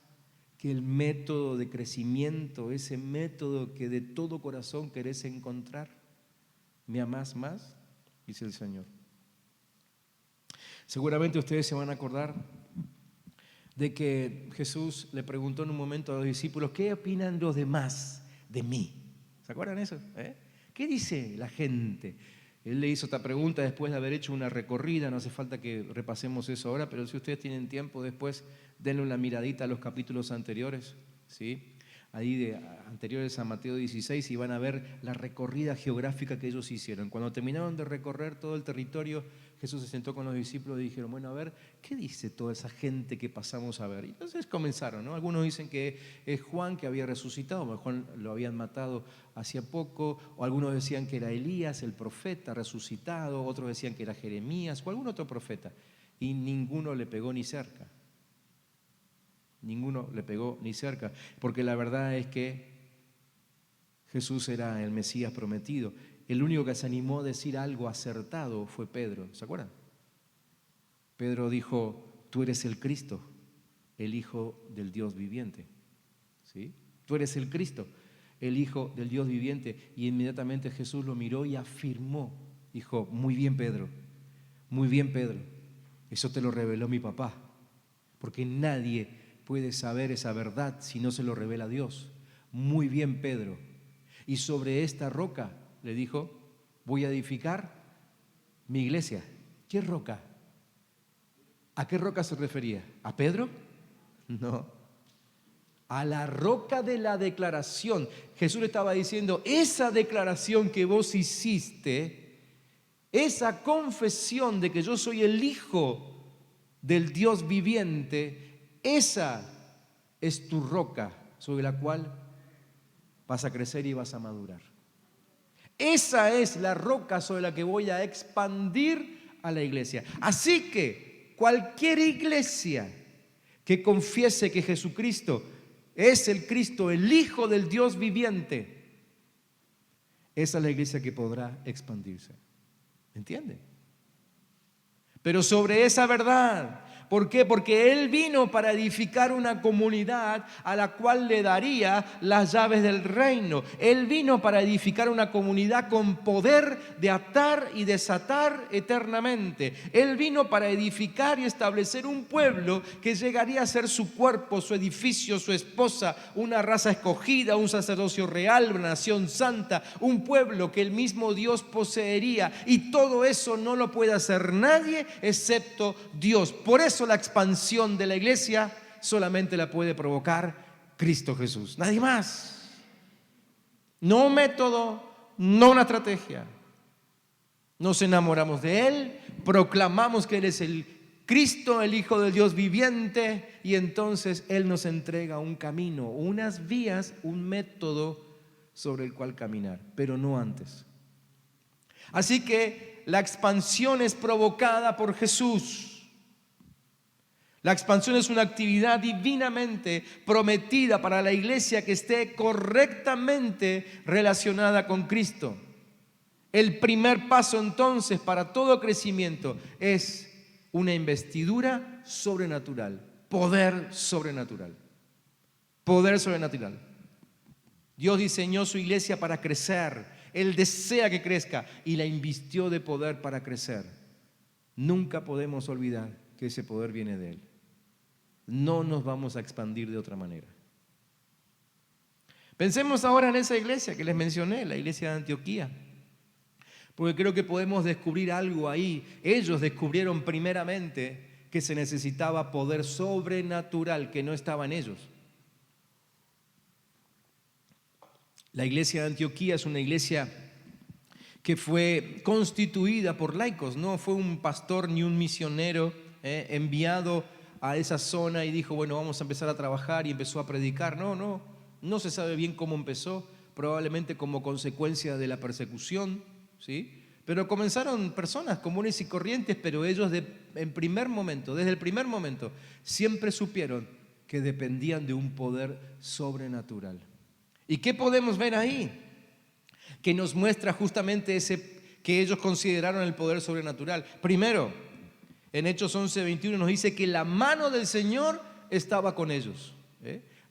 que el método de crecimiento, ese método que de todo corazón querés encontrar? ¿Me amás más? Dice el Señor. Seguramente ustedes se van a acordar de que Jesús le preguntó en un momento a los discípulos, ¿qué opinan los demás de mí? ¿Se acuerdan eso? ¿Qué dice la gente? Él le hizo esta pregunta después de haber hecho una recorrida, no hace falta que repasemos eso ahora, pero si ustedes tienen tiempo después, denle una miradita a los capítulos anteriores, ¿sí? anteriores a Mateo 16 y van a ver la recorrida geográfica que ellos hicieron. Cuando terminaron de recorrer todo el territorio, Jesús se sentó con los discípulos y dijeron, bueno, a ver, ¿qué dice toda esa gente que pasamos a ver? Y entonces comenzaron, ¿no? Algunos dicen que es Juan que había resucitado, Juan lo habían matado hacía poco, o algunos decían que era Elías, el profeta resucitado, otros decían que era Jeremías o algún otro profeta, y ninguno le pegó ni cerca. Ninguno le pegó ni cerca, porque la verdad es que Jesús era el Mesías prometido. El único que se animó a decir algo acertado fue Pedro, ¿se acuerdan? Pedro dijo, tú eres el Cristo, el Hijo del Dios viviente. ¿Sí? Tú eres el Cristo, el Hijo del Dios viviente. Y inmediatamente Jesús lo miró y afirmó, dijo, muy bien Pedro, eso te lo reveló mi papá, porque nadie puede saber esa verdad si no se lo revela Dios. Muy bien, Pedro. Y sobre esta roca, le dijo, voy a edificar mi iglesia. ¿Qué roca? ¿A qué roca se refería? ¿A Pedro? No. A la roca de la declaración. Jesús le estaba diciendo, esa declaración que vos hiciste, esa confesión de que yo soy el Hijo del Dios viviente, esa es tu roca sobre la cual vas a crecer y vas a madurar. Esa es la roca sobre la que voy a expandir a la iglesia. Así que cualquier iglesia que confiese que Jesucristo es el Cristo, el Hijo del Dios viviente, esa es la iglesia que podrá expandirse. ¿Entiende? Pero sobre esa verdad, ¿por qué? Porque Él vino para edificar una comunidad a la cual le daría las llaves del reino. Él vino para edificar una comunidad con poder de atar y desatar eternamente. Él vino para edificar y establecer un pueblo que llegaría a ser su cuerpo, su edificio, su esposa, una raza escogida, un sacerdocio real, una nación santa, un pueblo que el mismo Dios poseería. Y todo eso no lo puede hacer nadie excepto Dios. Por eso la expansión de la iglesia solamente la puede provocar Cristo Jesús, nadie más. No un método, no una estrategia. Nos enamoramos de Él, proclamamos que Él es el Cristo, el Hijo del Dios viviente, y entonces Él nos entrega un camino, unas vías, un método sobre el cual caminar, pero no antes. Así que la expansión es provocada por Jesús. La expansión es una actividad divinamente prometida para la iglesia que esté correctamente relacionada con Cristo. El primer paso entonces para todo crecimiento es una investidura sobrenatural, poder sobrenatural. Poder sobrenatural. Dios diseñó su iglesia para crecer. Él desea que crezca y la invistió de poder para crecer. Nunca podemos olvidar que ese poder viene de Él. No nos vamos a expandir de otra manera. Pensemos ahora en esa iglesia que les mencioné, la iglesia de Antioquía, porque creo que podemos descubrir algo ahí. Ellos descubrieron primeramente que se necesitaba poder sobrenatural que no estaba en ellos. La iglesia de Antioquía es una iglesia que fue constituida por laicos, no fue un pastor ni un misionero enviado a esa zona y dijo, bueno, vamos a empezar a trabajar y empezó a predicar. No se sabe bien cómo empezó, probablemente como consecuencia de la persecución, ¿sí? Pero comenzaron personas comunes y corrientes, pero ellos desde el primer momento, siempre supieron que dependían de un poder sobrenatural. ¿Y qué podemos ver ahí? Que nos muestra justamente ese que ellos consideraron el poder sobrenatural. Primero, en Hechos 11:21 nos dice que la mano del Señor estaba con ellos.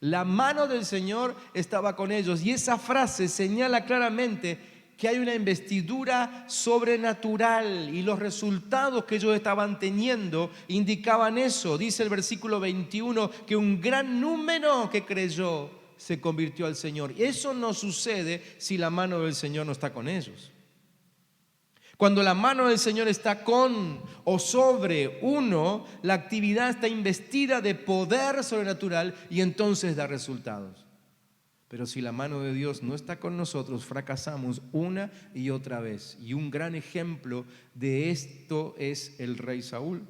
La mano del Señor estaba con ellos. Y esa frase señala claramente que hay una investidura sobrenatural y los resultados que ellos estaban teniendo indicaban eso. Dice el versículo 21 que un gran número que creyó se convirtió al Señor. Y eso no sucede si la mano del Señor no está con ellos. Cuando la mano del Señor está con o sobre uno, la actividad está investida de poder sobrenatural y entonces da resultados. Pero si la mano de Dios no está con nosotros, fracasamos una y otra vez. Y un gran ejemplo de esto es el rey Saúl.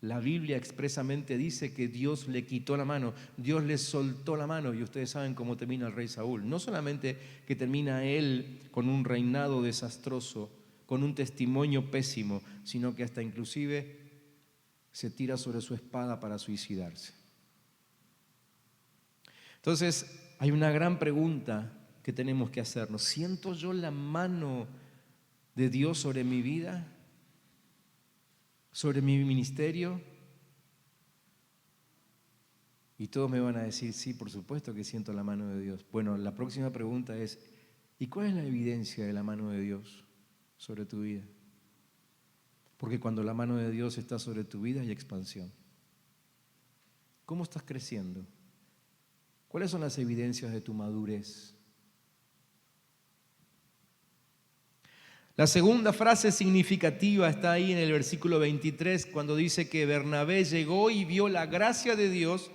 La Biblia expresamente dice que Dios le quitó la mano, Dios le soltó la mano, y ustedes saben cómo termina el rey Saúl. No solamente que termina él con un reinado desastroso, con un testimonio pésimo, sino que hasta inclusive se tira sobre su espada para suicidarse. Entonces, hay una gran pregunta que tenemos que hacernos. ¿Siento yo la mano de Dios sobre mi vida? ¿Sobre mi ministerio? Y todos me van a decir, sí, por supuesto que siento la mano de Dios. Bueno, la próxima pregunta es, ¿y cuál es la evidencia de la mano de Dios sobre tu vida? Porque cuando la mano de Dios está sobre tu vida hay expansión. ¿Cómo estás creciendo? ¿Cuáles son las evidencias de tu madurez? La segunda frase significativa está ahí en el versículo 23, cuando dice que Bernabé llegó y vio la gracia de Dios,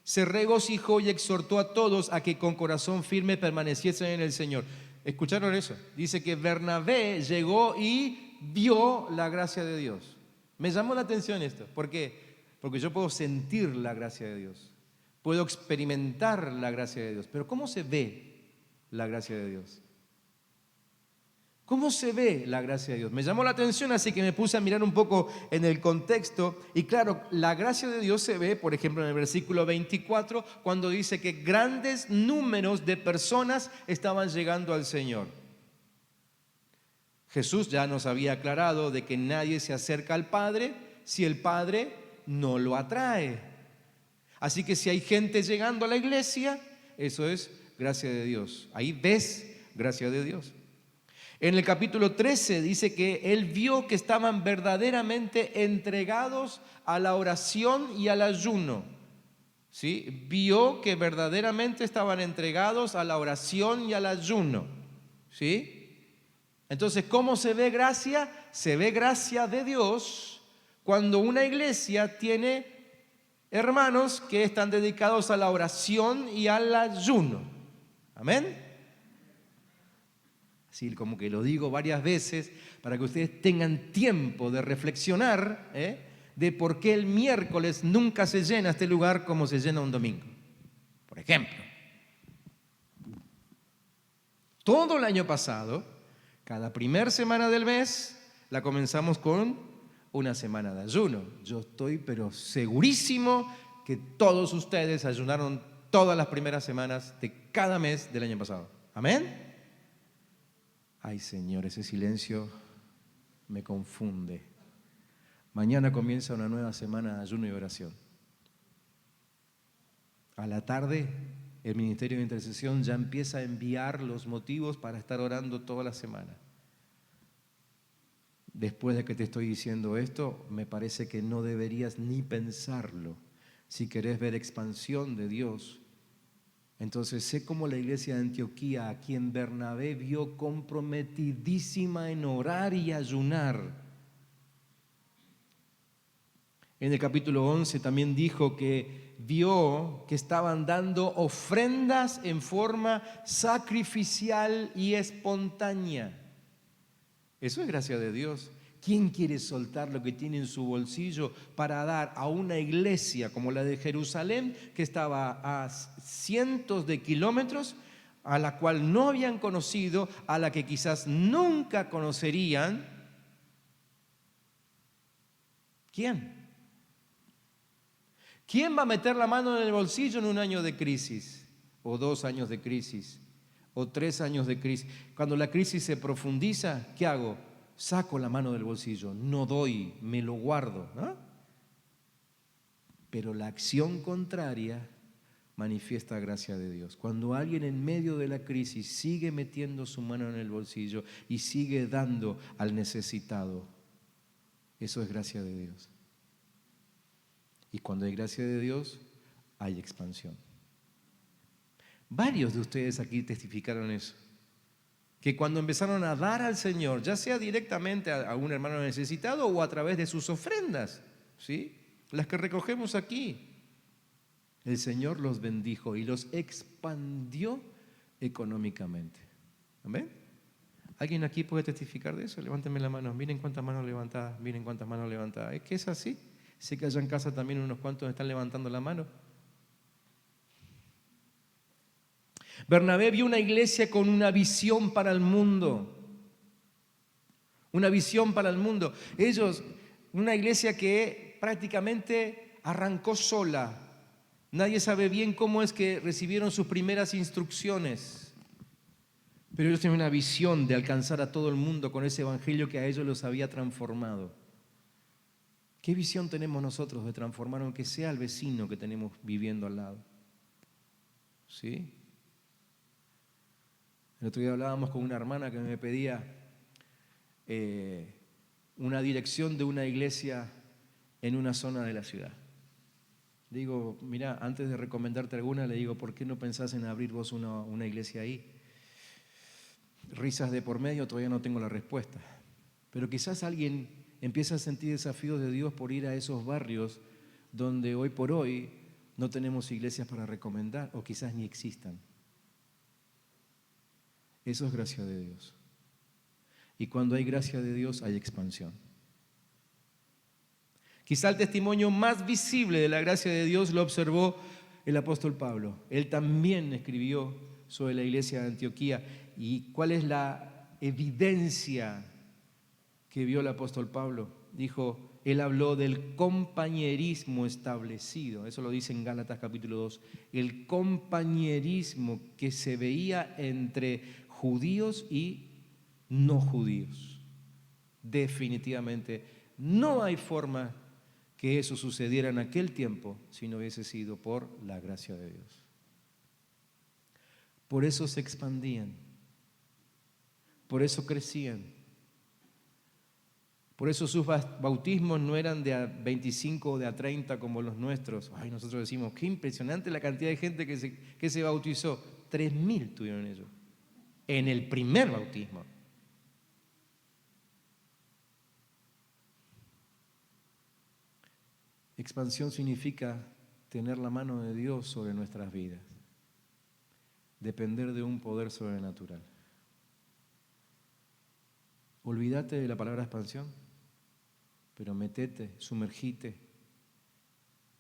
se regocijó y exhortó a todos a que con corazón firme permaneciesen en el Señor. ¿Escucharon eso? Dice que Bernabé llegó y vio la gracia de Dios. Me llamó la atención esto. ¿Por qué? Porque yo puedo sentir la gracia de Dios, puedo experimentar la gracia de Dios, pero ¿cómo se ve la gracia de Dios? ¿Cómo se ve la gracia de Dios? Me llamó la atención, así que me puse a mirar un poco en el contexto. Y claro, la gracia de Dios se ve, por ejemplo, en el versículo 24, cuando dice que grandes números de personas estaban llegando al Señor. Jesús ya nos había aclarado de que nadie se acerca al Padre si el Padre no lo atrae. Así que si hay gente llegando a la iglesia, eso es gracia de Dios. Ahí ves gracia de Dios. En el capítulo 13 dice que él vio que estaban verdaderamente entregados a la oración y al ayuno. ¿Sí? Vio que verdaderamente estaban entregados a la oración y al ayuno. ¿Sí? Entonces, ¿cómo se ve gracia? Se ve gracia de Dios cuando una iglesia tiene hermanos que están dedicados a la oración y al ayuno. Amén. Sí, como que lo digo varias veces para que ustedes tengan tiempo de reflexionar de por qué el miércoles nunca se llena este lugar como se llena un domingo. Por ejemplo, todo el año pasado, cada primer semana del mes, la comenzamos con una semana de ayuno. Yo estoy pero segurísimo que todos ustedes ayunaron todas las primeras semanas de cada mes del año pasado. ¿Amén? Ay, Señor, ese silencio me confunde. Mañana comienza una nueva semana de ayuno y oración. A la tarde, el Ministerio de Intercesión ya empieza a enviar los motivos para estar orando toda la semana. Después de que te estoy diciendo esto, me parece que no deberías ni pensarlo. Si querés ver expansión de Dios, entonces sé cómo la iglesia de Antioquía, a quien Bernabé vio comprometidísima en orar y ayunar. En el capítulo 11 también dijo que vio que estaban dando ofrendas en forma sacrificial y espontánea. Eso es gracia de Dios. ¿Quién quiere soltar lo que tiene en su bolsillo para dar a una iglesia como la de Jerusalén, que estaba a cientos de kilómetros, a la cual no habían conocido, a la que quizás nunca conocerían? ¿Quién? ¿Quién va a meter la mano en el bolsillo en un año de crisis? O 2 años de crisis, o 3 años de crisis. Cuando la crisis se profundiza, ¿qué hago? Saco la mano del bolsillo, no doy, me lo guardo, ¿no? Pero la acción contraria manifiesta gracia de Dios. Cuando alguien en medio de la crisis sigue metiendo su mano en el bolsillo y sigue dando al necesitado, eso es gracia de Dios. Y cuando hay gracia de Dios, hay expansión. Varios de ustedes aquí testificaron eso. Que cuando empezaron a dar al Señor, ya sea directamente a un hermano necesitado o a través de sus ofrendas, ¿sí? Las que recogemos aquí, el Señor los bendijo y los expandió económicamente. ¿Amén? ¿Alguien aquí puede testificar de eso? Levánteme la mano. Miren cuántas manos levantadas. Miren cuántas manos levantadas. ¿Es que es así? Sé que allá en casa también unos cuantos están levantando la mano. Bernabé vio una iglesia con una visión para el mundo. Una visión para el mundo. Ellos, una iglesia que prácticamente arrancó sola. Nadie sabe bien cómo es que recibieron sus primeras instrucciones. Pero ellos tenían una visión de alcanzar a todo el mundo con ese evangelio que a ellos los había transformado. ¿Qué visión tenemos nosotros de transformar aunque sea al vecino que tenemos viviendo al lado? ¿Sí? El otro día hablábamos con una hermana que me pedía una dirección de una iglesia en una zona de la ciudad. Digo, mira, antes de recomendarte alguna, le digo, ¿por qué no pensás en abrir vos una iglesia ahí? Risas de por medio, todavía no tengo la respuesta. Pero quizás alguien empieza a sentir desafíos de Dios por ir a esos barrios donde hoy por hoy no tenemos iglesias para recomendar o quizás ni existan. Eso es gracia de Dios. Y cuando hay gracia de Dios hay expansión. Quizá el testimonio más visible de la gracia de Dios lo observó el apóstol Pablo. Él también escribió sobre la iglesia de Antioquía. ¿Y cuál es la evidencia que vio el apóstol Pablo? Dijo, él habló del compañerismo establecido. Eso lo dice en Gálatas capítulo 2. El compañerismo que se veía entre judíos y no judíos. Definitivamente no hay forma que eso sucediera en aquel tiempo si no hubiese sido por la gracia de Dios. Por eso se expandían, por eso crecían, por eso sus bautismos no eran de a 25 o de a 30 como los nuestros. Ay, nosotros decimos, qué impresionante la cantidad de gente que se bautizó. 3.000 tuvieron ellos en el primer bautismo. Expansión significa tener la mano de Dios sobre nuestras vidas, depender de un poder sobrenatural. Olvídate de la palabra expansión, pero metete, sumergite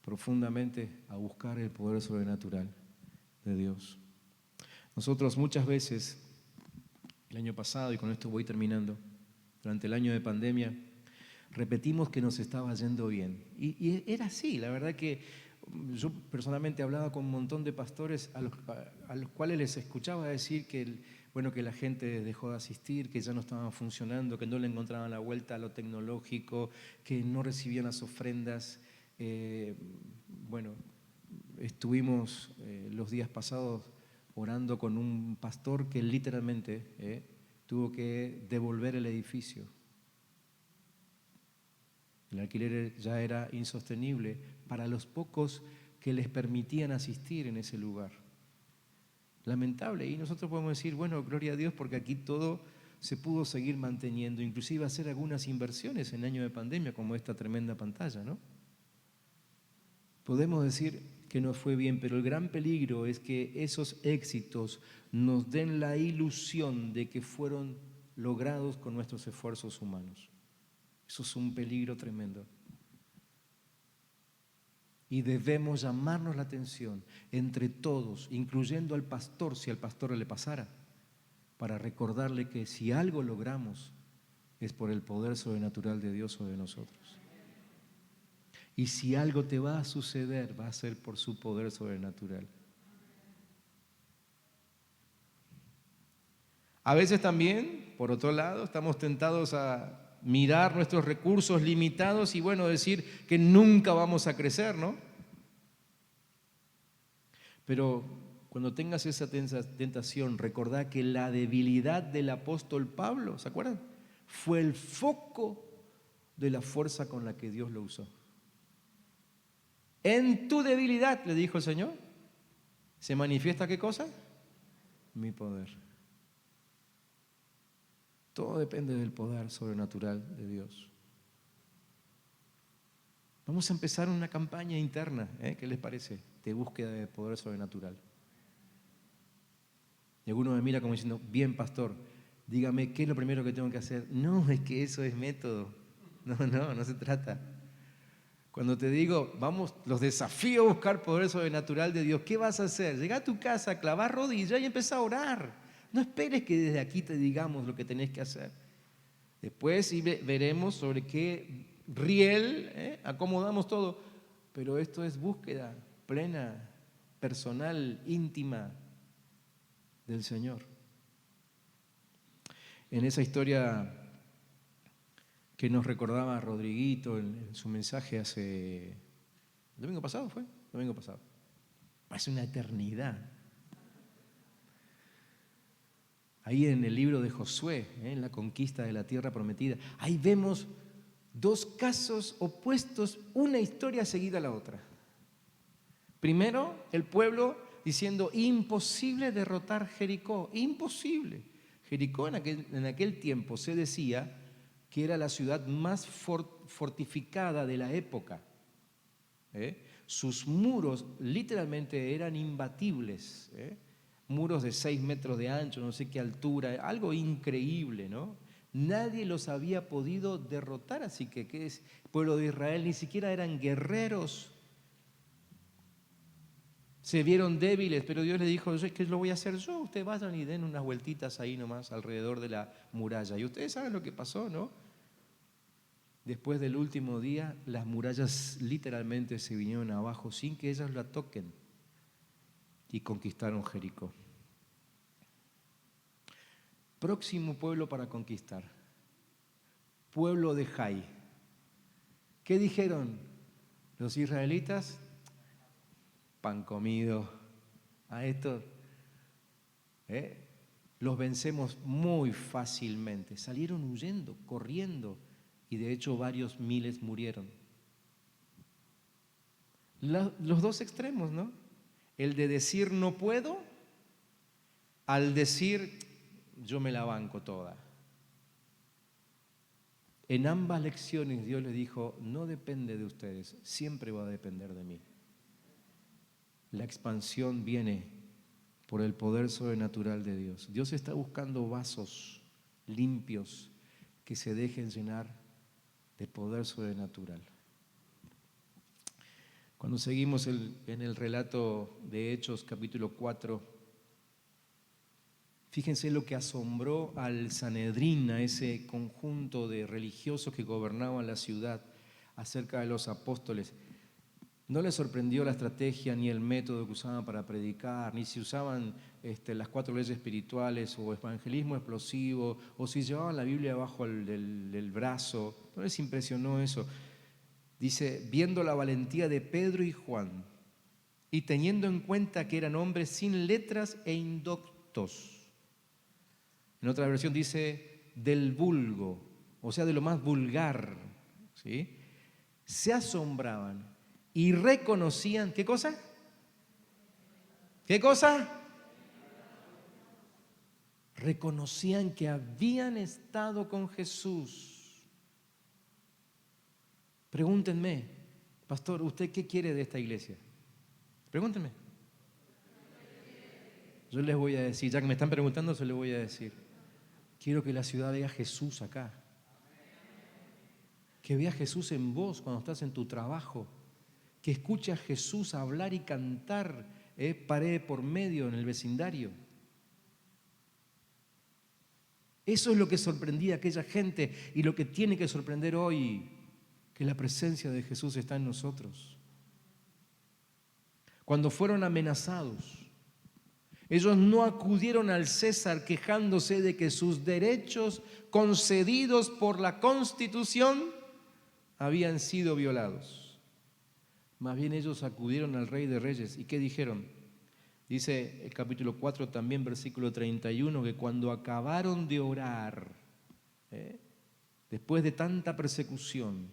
profundamente a buscar el poder sobrenatural de Dios. Nosotros muchas veces, el año pasado, y con esto voy terminando, durante el año de pandemia, repetimos que nos estaba yendo bien. Y era así, la verdad que yo personalmente hablaba con un montón de pastores a los cuales les escuchaba decir que, que la gente dejó de asistir, que ya no estaban funcionando, que no le encontraban la vuelta a lo tecnológico, que no recibían las ofrendas. Estuvimos los días pasados orando con un pastor que literalmente tuvo que devolver el edificio. El alquiler ya era insostenible para los pocos que les permitían asistir en ese lugar. Lamentable. Y nosotros podemos decir, bueno, gloria a Dios, porque aquí todo se pudo seguir manteniendo, inclusive hacer algunas inversiones en año de pandemia, como esta tremenda pantalla, ¿no? Podemos decir que nos fue bien, pero el gran peligro es que esos éxitos nos den la ilusión de que fueron logrados con nuestros esfuerzos humanos. Eso es un peligro tremendo. Y debemos llamarnos la atención entre todos, incluyendo al pastor, si al pastor le pasara, para recordarle que si algo logramos es por el poder sobrenatural de Dios sobre nosotros. Y si algo te va a suceder, va a ser por su poder sobrenatural. A veces también, por otro lado, estamos tentados a mirar nuestros recursos limitados y decir que nunca vamos a crecer, ¿no? Pero cuando tengas esa tentación, recordá que la debilidad del apóstol Pablo, ¿se acuerdan? Fue el foco de la fuerza con la que Dios lo usó. En tu debilidad, le dijo el Señor, ¿se manifiesta qué cosa? Mi poder. Todo depende del poder sobrenatural de Dios. Vamos a empezar una campaña interna, ¿qué les parece? De búsqueda de poder sobrenatural. Y alguno me mira como diciendo, bien, pastor, dígame, ¿qué es lo primero que tengo que hacer? No, es que eso es método. No se trata. Cuando te digo, vamos, los desafío a buscar poder sobrenatural de Dios, ¿qué vas a hacer? Llega a tu casa, clavá rodillas y empieza a orar. No esperes que desde aquí te digamos lo que tenés que hacer. Después veremos sobre qué riel acomodamos todo. Pero esto es búsqueda plena, personal, íntima del Señor. En esa historia que nos recordaba Rodriguito en su mensaje el domingo pasado fue, domingo pasado. Hace una eternidad. Ahí en el libro de Josué, en la conquista de la tierra prometida, ahí vemos dos casos opuestos, una historia seguida a la otra. Primero, el pueblo diciendo, imposible derrotar Jericó, imposible. Jericó en aquel tiempo se decía que era la ciudad más fortificada de la época. Sus muros literalmente eran imbatibles, muros de 6 metros de ancho, no sé qué altura, algo increíble, ¿no? Nadie los había podido derrotar, así que ¿qué es? El pueblo de Israel ni siquiera eran guerreros. Se vieron débiles, pero Dios les dijo, ¿qué lo voy a hacer yo? Ustedes vayan y den unas vueltitas ahí nomás alrededor de la muralla. Y ustedes saben lo que pasó, ¿no? Después del último día, las murallas literalmente se vinieron abajo sin que ellas la toquen y conquistaron Jericó. Próximo pueblo para conquistar, pueblo de Jai. ¿Qué dijeron los israelitas? Pan comido. A estos los vencemos muy fácilmente. Salieron huyendo, corriendo, y de hecho varios miles murieron. Los dos extremos, ¿no? El de decir no puedo, al decir yo me la banco toda. En ambas lecciones Dios le dijo, no depende de ustedes, siempre va a depender de mí. La expansión viene por el poder sobrenatural de Dios. Dios está buscando vasos limpios que se dejen llenar de poder sobrenatural. Cuando seguimos en el relato de Hechos capítulo 4, fíjense lo que asombró al Sanedrín, a ese conjunto de religiosos que gobernaban la ciudad, acerca de los apóstoles. No les sorprendió la estrategia ni el método que usaban para predicar, ni si usaban las 4 leyes espirituales o evangelismo explosivo, o si llevaban la Biblia bajo el brazo. No les impresionó eso. Dice, viendo la valentía de Pedro y Juan y teniendo en cuenta que eran hombres sin letras e indoctos. En otra versión dice, del vulgo, o sea, de lo más vulgar, ¿sí? Se asombraban y reconocían, ¿qué cosa? ¿Qué cosa? Reconocían que habían estado con Jesús. Pregúntenme, pastor, ¿usted qué quiere de esta iglesia? Pregúntenme. Yo les voy a decir, ya que me están preguntando, se les voy a decir. Quiero que la ciudad vea a Jesús acá. Que vea a Jesús en vos cuando estás en tu trabajo. Que escuche a Jesús hablar y cantar pared por medio en el vecindario. Eso es lo que sorprendía a aquella gente y lo que tiene que sorprender hoy, que la presencia de Jesús está en nosotros. Cuando fueron amenazados, ellos no acudieron al César quejándose de que sus derechos concedidos por la Constitución habían sido violados. Más bien ellos acudieron al Rey de Reyes. ¿Y qué dijeron? Dice el capítulo 4 también, versículo 31, que cuando acabaron de orar, después de tanta persecución,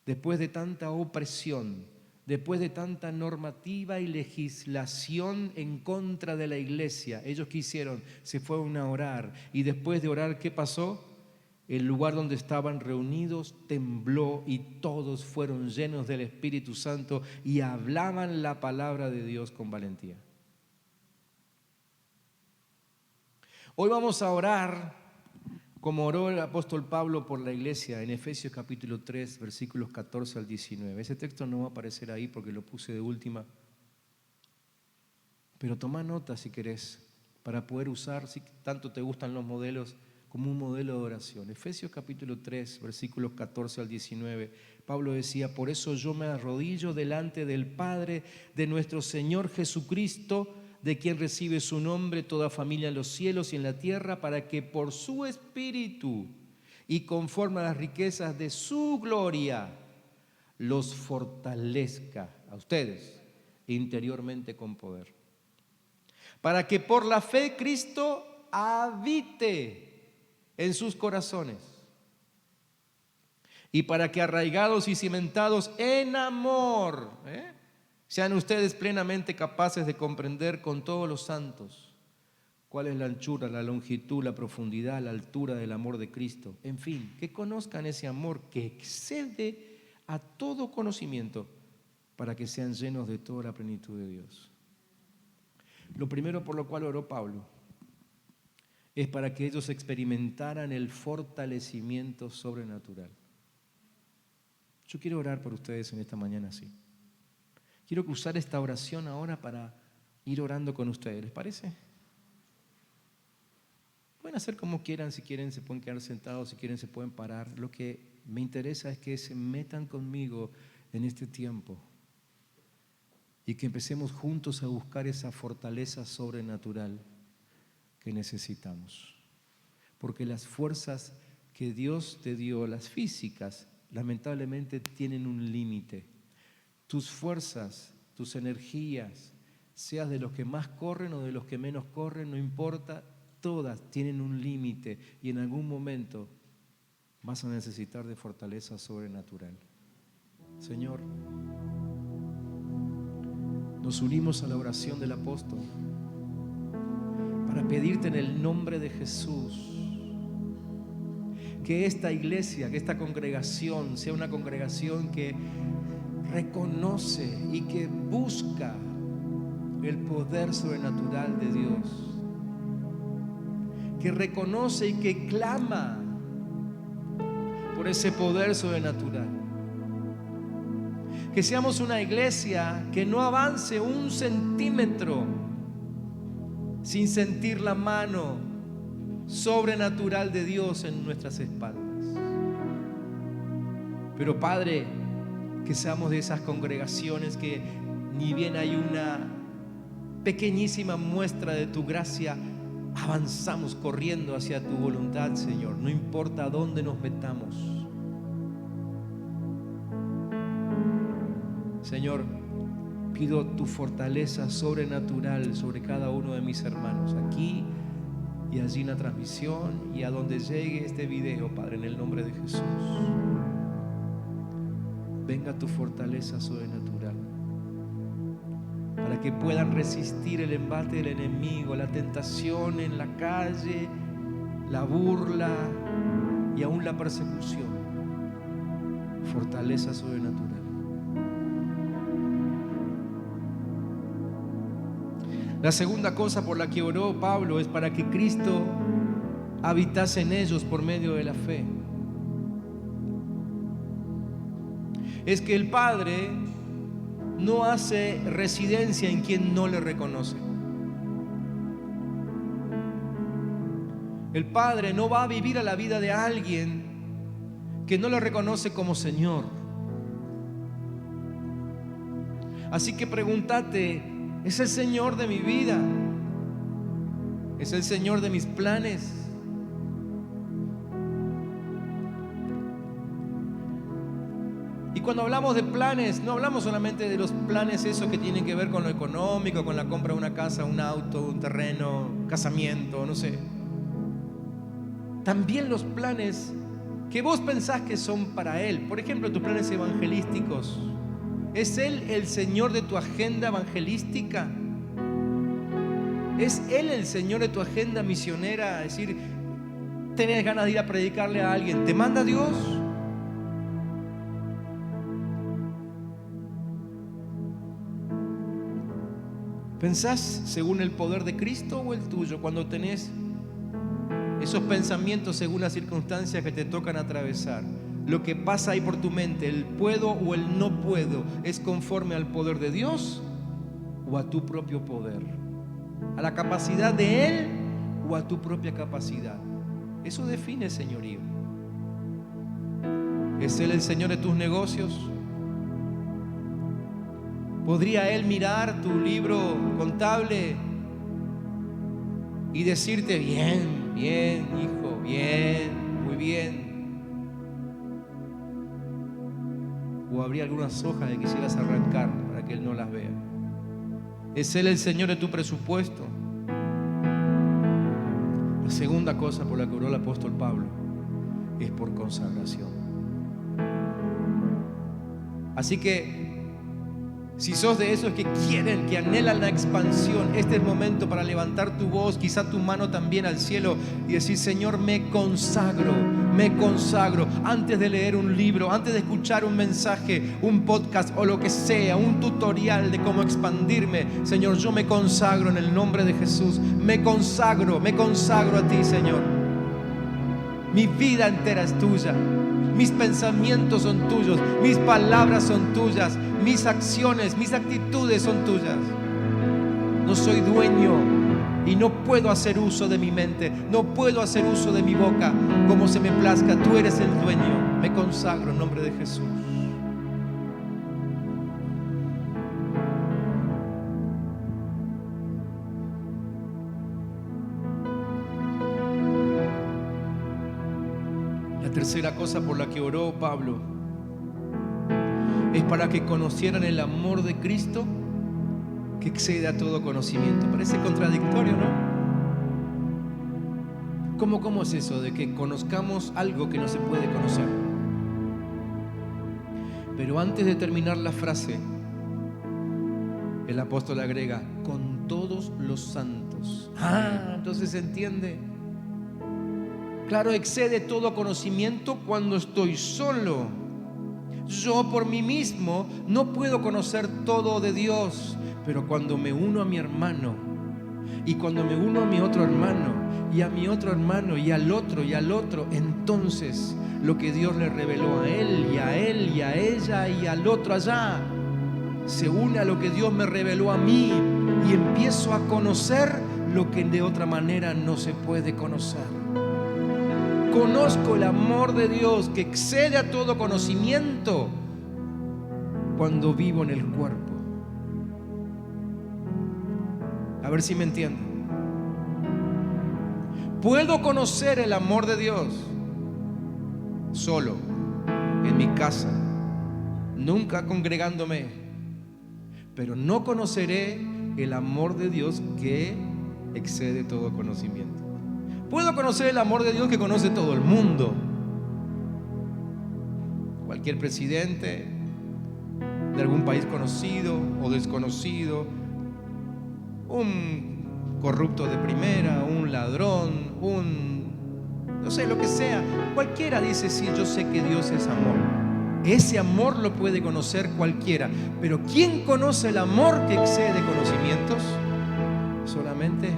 después de tanta opresión, después de tanta normativa y legislación en contra de la iglesia, ellos qué hicieron, se fueron a orar. Y después de orar, ¿qué pasó? el lugar donde estaban reunidos tembló y todos fueron llenos del Espíritu Santo y hablaban la palabra de Dios con valentía. Hoy vamos a orar como oró el apóstol Pablo por la iglesia en Efesios capítulo 3, versículos 14 al 19. Ese texto no va a aparecer ahí porque lo puse de última, pero toma nota si querés, para poder usar, si tanto te gustan los modelos, como un modelo de oración. Efesios capítulo 3, versículos 14 al 19, Pablo decía: por eso yo me arrodillo delante del Padre de nuestro Señor Jesucristo, de quien recibe su nombre toda familia en los cielos y en la tierra, para que por su Espíritu y conforme a las riquezas de su gloria los fortalezca a ustedes interiormente con poder, para que por la fe Cristo habite en sus corazones, y para que arraigados y cimentados en amor, sean ustedes plenamente capaces de comprender con todos los santos cuál es la anchura, la longitud, la profundidad, la altura del amor de Cristo. En fin, que conozcan ese amor que excede a todo conocimiento, para que sean llenos de toda la plenitud de Dios. Lo primero por lo cual oró Pablo es para que ellos experimentaran el fortalecimiento sobrenatural. Yo quiero orar por ustedes en esta mañana así. Quiero usar esta oración ahora para ir orando con ustedes, ¿les parece? Pueden hacer como quieran, si quieren se pueden quedar sentados, si quieren se pueden parar. Lo que me interesa es que se metan conmigo en este tiempo y que empecemos juntos a buscar esa fortaleza sobrenatural que necesitamos. Porque las fuerzas que Dios te dio, las físicas, lamentablemente tienen un límite. Tus fuerzas, tus energías, seas de los que más corren o de los que menos corren, no importa, todas tienen un límite y en algún momento vas a necesitar de fortaleza sobrenatural. Señor, nos unimos a la oración del apóstol para pedirte en el nombre de Jesús que esta iglesia, que esta congregación sea una congregación que reconoce y que busca el poder sobrenatural de Dios, que reconoce y que clama por ese poder sobrenatural, que seamos una iglesia que no avance un centímetro sin sentir la mano sobrenatural de Dios en nuestras espaldas. Pero Padre, que seamos de esas congregaciones que ni bien hay una pequeñísima muestra de tu gracia, avanzamos corriendo hacia tu voluntad, Señor, no importa dónde nos metamos. Señor, pido tu fortaleza sobrenatural sobre cada uno de mis hermanos, aquí y allí en la transmisión y a donde llegue este video, Padre, en el nombre de Jesús. Venga tu fortaleza sobrenatural para que puedan resistir el embate del enemigo, la tentación en la calle, la burla y aún la persecución. Fortaleza sobrenatural. La segunda cosa por la que oró Pablo es para que Cristo habitase en ellos por medio de la fe. Es que el Padre no hace residencia en quien no le reconoce. El Padre no va a vivir a la vida de alguien que no le reconoce como Señor. Así que pregúntate, ¿es el Señor de mi vida? ¿Es el Señor de mis planes? Y cuando hablamos de planes, no hablamos solamente de los planes esos que tienen que ver con lo económico, con la compra de una casa, un auto, un terreno, casamiento, no sé. También los planes que vos pensás que son para Él. Por ejemplo, tus planes evangelísticos. ¿Es Él el Señor de tu agenda evangelística? ¿Es Él el Señor de tu agenda misionera? Es decir, tenés ganas de ir a predicarle a alguien, ¿te manda Dios? ¿Pensás según el poder de Cristo o el tuyo cuando tenés esos pensamientos según las circunstancias que te tocan atravesar? Lo que pasa ahí por tu mente, el puedo o el no puedo, ¿es conforme al poder de Dios o a tu propio poder? ¿A la capacidad de Él o a tu propia capacidad? Eso define señorío. ¿Es Él el Señor de tus negocios? ¿Podría Él mirar tu libro contable y decirte, bien, bien, hijo, bien, muy bien? ¿O habría algunas hojas que quisieras arrancar para que Él no las vea? ¿Es Él el Señor de tu presupuesto? La segunda cosa por la que oró el apóstol Pablo es por consagración. Así que si sos de esos que quieren, que anhelan la expansión, este es el momento para levantar tu voz, quizá tu mano también al cielo y decir, Señor, me consagro. Antes de leer un libro, antes de escuchar un mensaje, un podcast o lo que sea, un tutorial de cómo expandirme, Señor, yo me consagro en el nombre de Jesús. Me consagro a ti, Señor. Mi vida entera es tuya. Mis pensamientos son tuyos, mis palabras son tuyas, mis acciones, mis actitudes son tuyas. No soy dueño y no puedo hacer uso de mi mente, no puedo hacer uso de mi boca como se me plazca. Tú eres el dueño. Me consagro en nombre de Jesús. La tercera cosa por la que oró Pablo es para que conocieran el amor de Cristo que excede a todo conocimiento. Parece contradictorio, ¿no? ¿Cómo es eso de que conozcamos algo que no se puede conocer? Pero antes de terminar la frase, el apóstol agrega, con todos los santos. Entonces se entiende. Claro, excede todo conocimiento cuando estoy solo. Yo por mí mismo no puedo conocer todo de Dios, pero cuando me uno a mi hermano, y cuando me uno a mi otro hermano, y a mi otro hermano, y al otro, entonces lo que Dios le reveló a él, y a ella, y al otro allá, se une a lo que Dios me reveló a mí, y empiezo a conocer lo que de otra manera no se puede conocer. Conozco el amor de Dios que excede a todo conocimiento cuando vivo en el cuerpo. A ver si me entienden. Puedo conocer el amor de Dios solo, en mi casa, nunca congregándome, pero no conoceré el amor de Dios que excede todo conocimiento. Puedo conocer el amor de Dios que conoce todo el mundo. Cualquier presidente de algún país conocido o desconocido, un corrupto de primera, un ladrón, no sé, lo que sea. Cualquiera dice, sí, yo sé que Dios es amor. Ese amor lo puede conocer cualquiera. Pero ¿quién conoce el amor que excede conocimientos? Solamente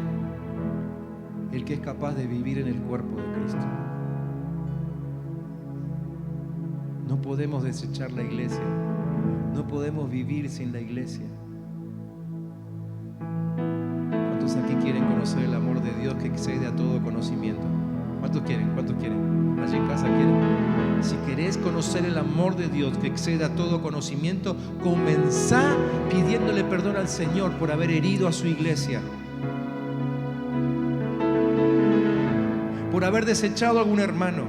el que es capaz de vivir en el cuerpo de Cristo. No podemos desechar la iglesia. No podemos vivir sin la iglesia. ¿Cuántos aquí quieren conocer el amor de Dios que excede a todo conocimiento? ¿Cuántos quieren? Allí en casa quieren. Si querés conocer el amor de Dios que excede a todo conocimiento, comenzá pidiéndole perdón al Señor por haber herido a su iglesia, por haber desechado a algún hermano,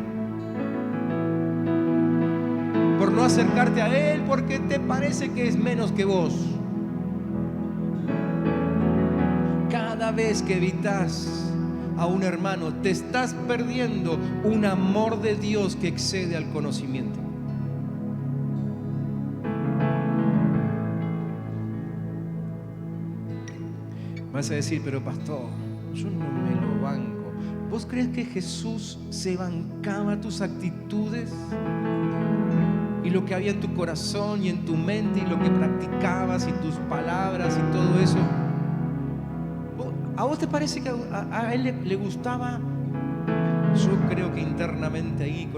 por no acercarte a Él porque te parece que es menos que vos. Cada vez que evitas a un hermano, te estás perdiendo un amor de Dios que excede al conocimiento. Vas a decir, pero pastor, yo no me lo banco. ¿Vos crees que Jesús se bancaba tus actitudes y lo que había en tu corazón y en tu mente y lo que practicabas y tus palabras y todo eso? ¿A vos te parece que a él le gustaba? Yo creo que internamente ahí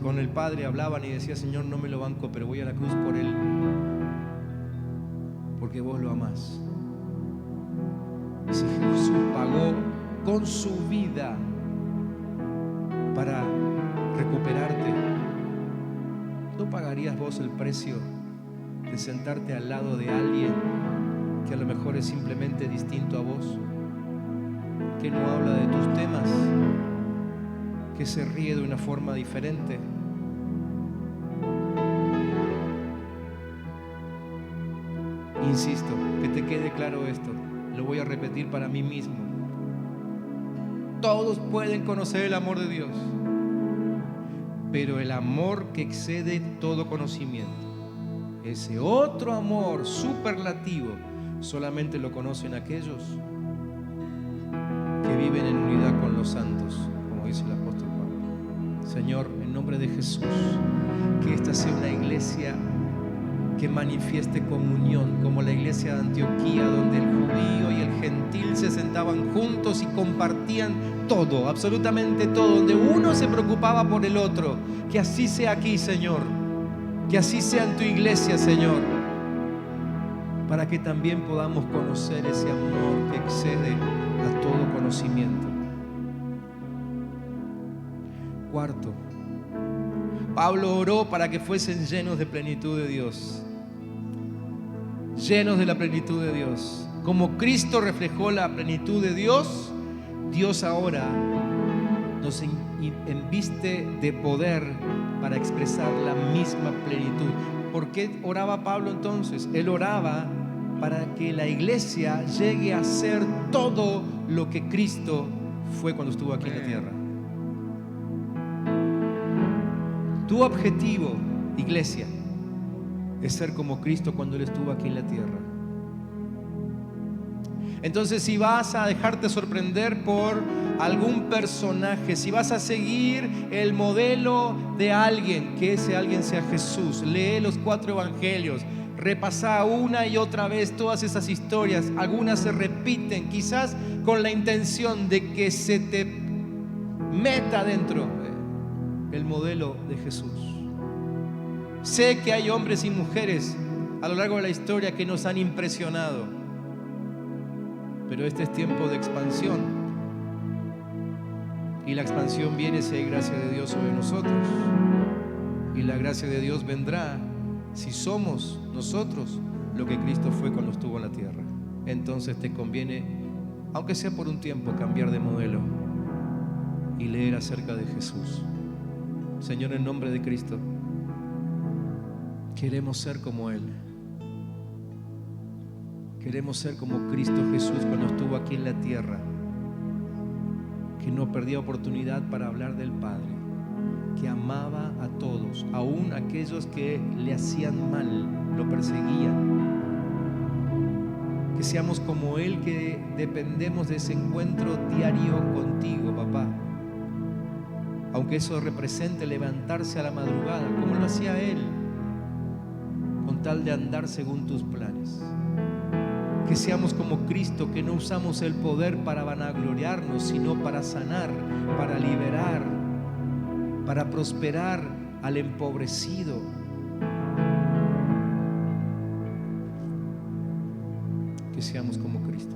con el Padre hablaban y decía: Señor, no me lo banco, pero voy a la cruz por él, porque vos lo amás. Y si Jesús pagó con su vida para recuperarte, ¿no pagarías vos el precio de sentarte al lado de alguien que a lo mejor es simplemente distinto a vos, que no habla de tus temas, que se ríe de una forma diferente? Insisto, que te quede claro esto, lo voy a repetir para mí mismo. Todos pueden conocer el amor de Dios, pero el amor que excede todo conocimiento, ese otro amor superlativo, solamente lo conocen aquellos que viven en unidad con los santos, como dice el apóstol Pablo. Señor, en nombre de Jesús, que esta sea una iglesia que manifieste comunión, como la iglesia de Antioquía, donde el judío y el gentil se sentaban juntos y compartían todo, absolutamente todo, donde uno se preocupaba por el otro. Que así sea aquí, Señor, que así sea en tu iglesia, Señor, para que también podamos conocer ese amor que excede a todo conocimiento. Cuarto, Pablo oró para que fuesen llenos de plenitud de Dios. Llenos de la plenitud de Dios. Como Cristo reflejó la plenitud de Dios, Dios ahora nos enviste de poder para expresar la misma plenitud. ¿Por qué oraba Pablo entonces? Él oraba para que la iglesia llegue a ser todo lo que Cristo fue cuando estuvo aquí en la tierra. Tu objetivo, iglesia, es ser como Cristo cuando Él estuvo aquí en la tierra. Entonces, si vas a dejarte sorprender por algún personaje, si vas a seguir el modelo de alguien, que ese alguien sea Jesús, lee los 4 evangelios, repasá una y otra vez todas esas historias. Algunas se repiten, quizás con la intención de que se te meta dentro el modelo de Jesús. Sé que hay hombres y mujeres a lo largo de la historia que nos han impresionado, pero este es tiempo de expansión, y la expansión viene si hay gracia de Dios sobre nosotros, y la gracia de Dios vendrá si somos nosotros lo que Cristo fue cuando estuvo en la tierra. Entonces te conviene, aunque sea por un tiempo, cambiar de modelo y leer acerca de Jesús. Señor, en nombre de Cristo, queremos ser como Él. Queremos ser como Cristo Jesús cuando estuvo aquí en la tierra, que no perdía oportunidad para hablar del Padre, que amaba a todos, aún aquellos que le hacían mal, lo perseguían. Que seamos como Él, que dependemos de ese encuentro diario contigo, papá. Aunque eso represente levantarse a la madrugada, como lo hacía Él, con tal de andar según tus planes. Que seamos como Cristo, que no usamos el poder para vanagloriarnos, sino para sanar, para liberar, para prosperar al empobrecido. Que seamos como Cristo.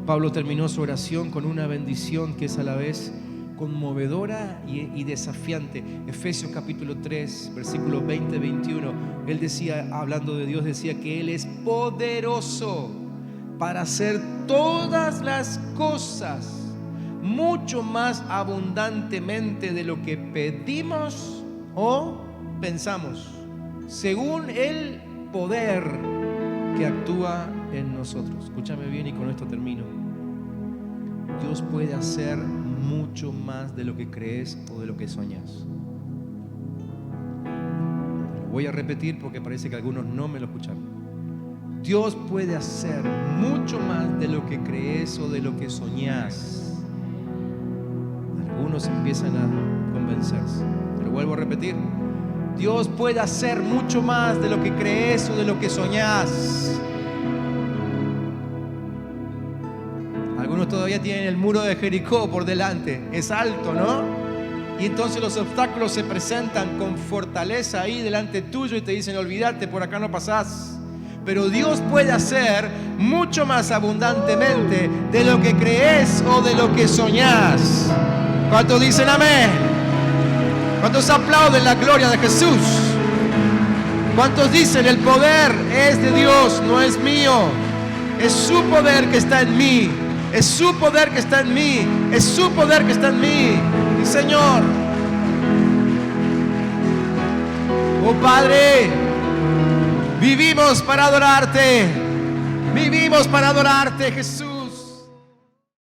Pablo terminó su oración con una bendición que es a la vez conmovedora y desafiante. Efesios capítulo 3, versículos 20-21. Él decía, hablando de Dios, decía que Él es poderoso para hacer todas las cosas mucho más abundantemente de lo que pedimos o pensamos, según el poder que actúa en nosotros. Escúchame bien y con esto termino. Dios puede hacer mucho más de lo que crees o de lo que soñas. Lo voy a repetir porque parece que algunos no me lo escucharon. Dios puede hacer mucho más de lo que crees o de lo que soñás. Algunos empiezan a convencerse. Lo vuelvo a repetir. Dios puede hacer mucho más de lo que crees o de lo que soñás. Algunos todavía tienen el muro de Jericó por delante. Es alto, ¿no? Y entonces los obstáculos se presentan con fortaleza ahí delante tuyo y te dicen: olvídate, por acá no pasás. Pero Dios puede hacer mucho más abundantemente de lo que crees o de lo que soñás. ¿Cuántos dicen amén? ¿Cuántos aplauden la gloria de Jesús? ¿Cuántos dicen: el poder es de Dios, no es mío? Es su poder que está en mí. Es su poder que está en mí. Es su poder que está en mí. Mi Señor. Oh Padre, vivimos para adorarte. Vivimos para adorarte, Jesús.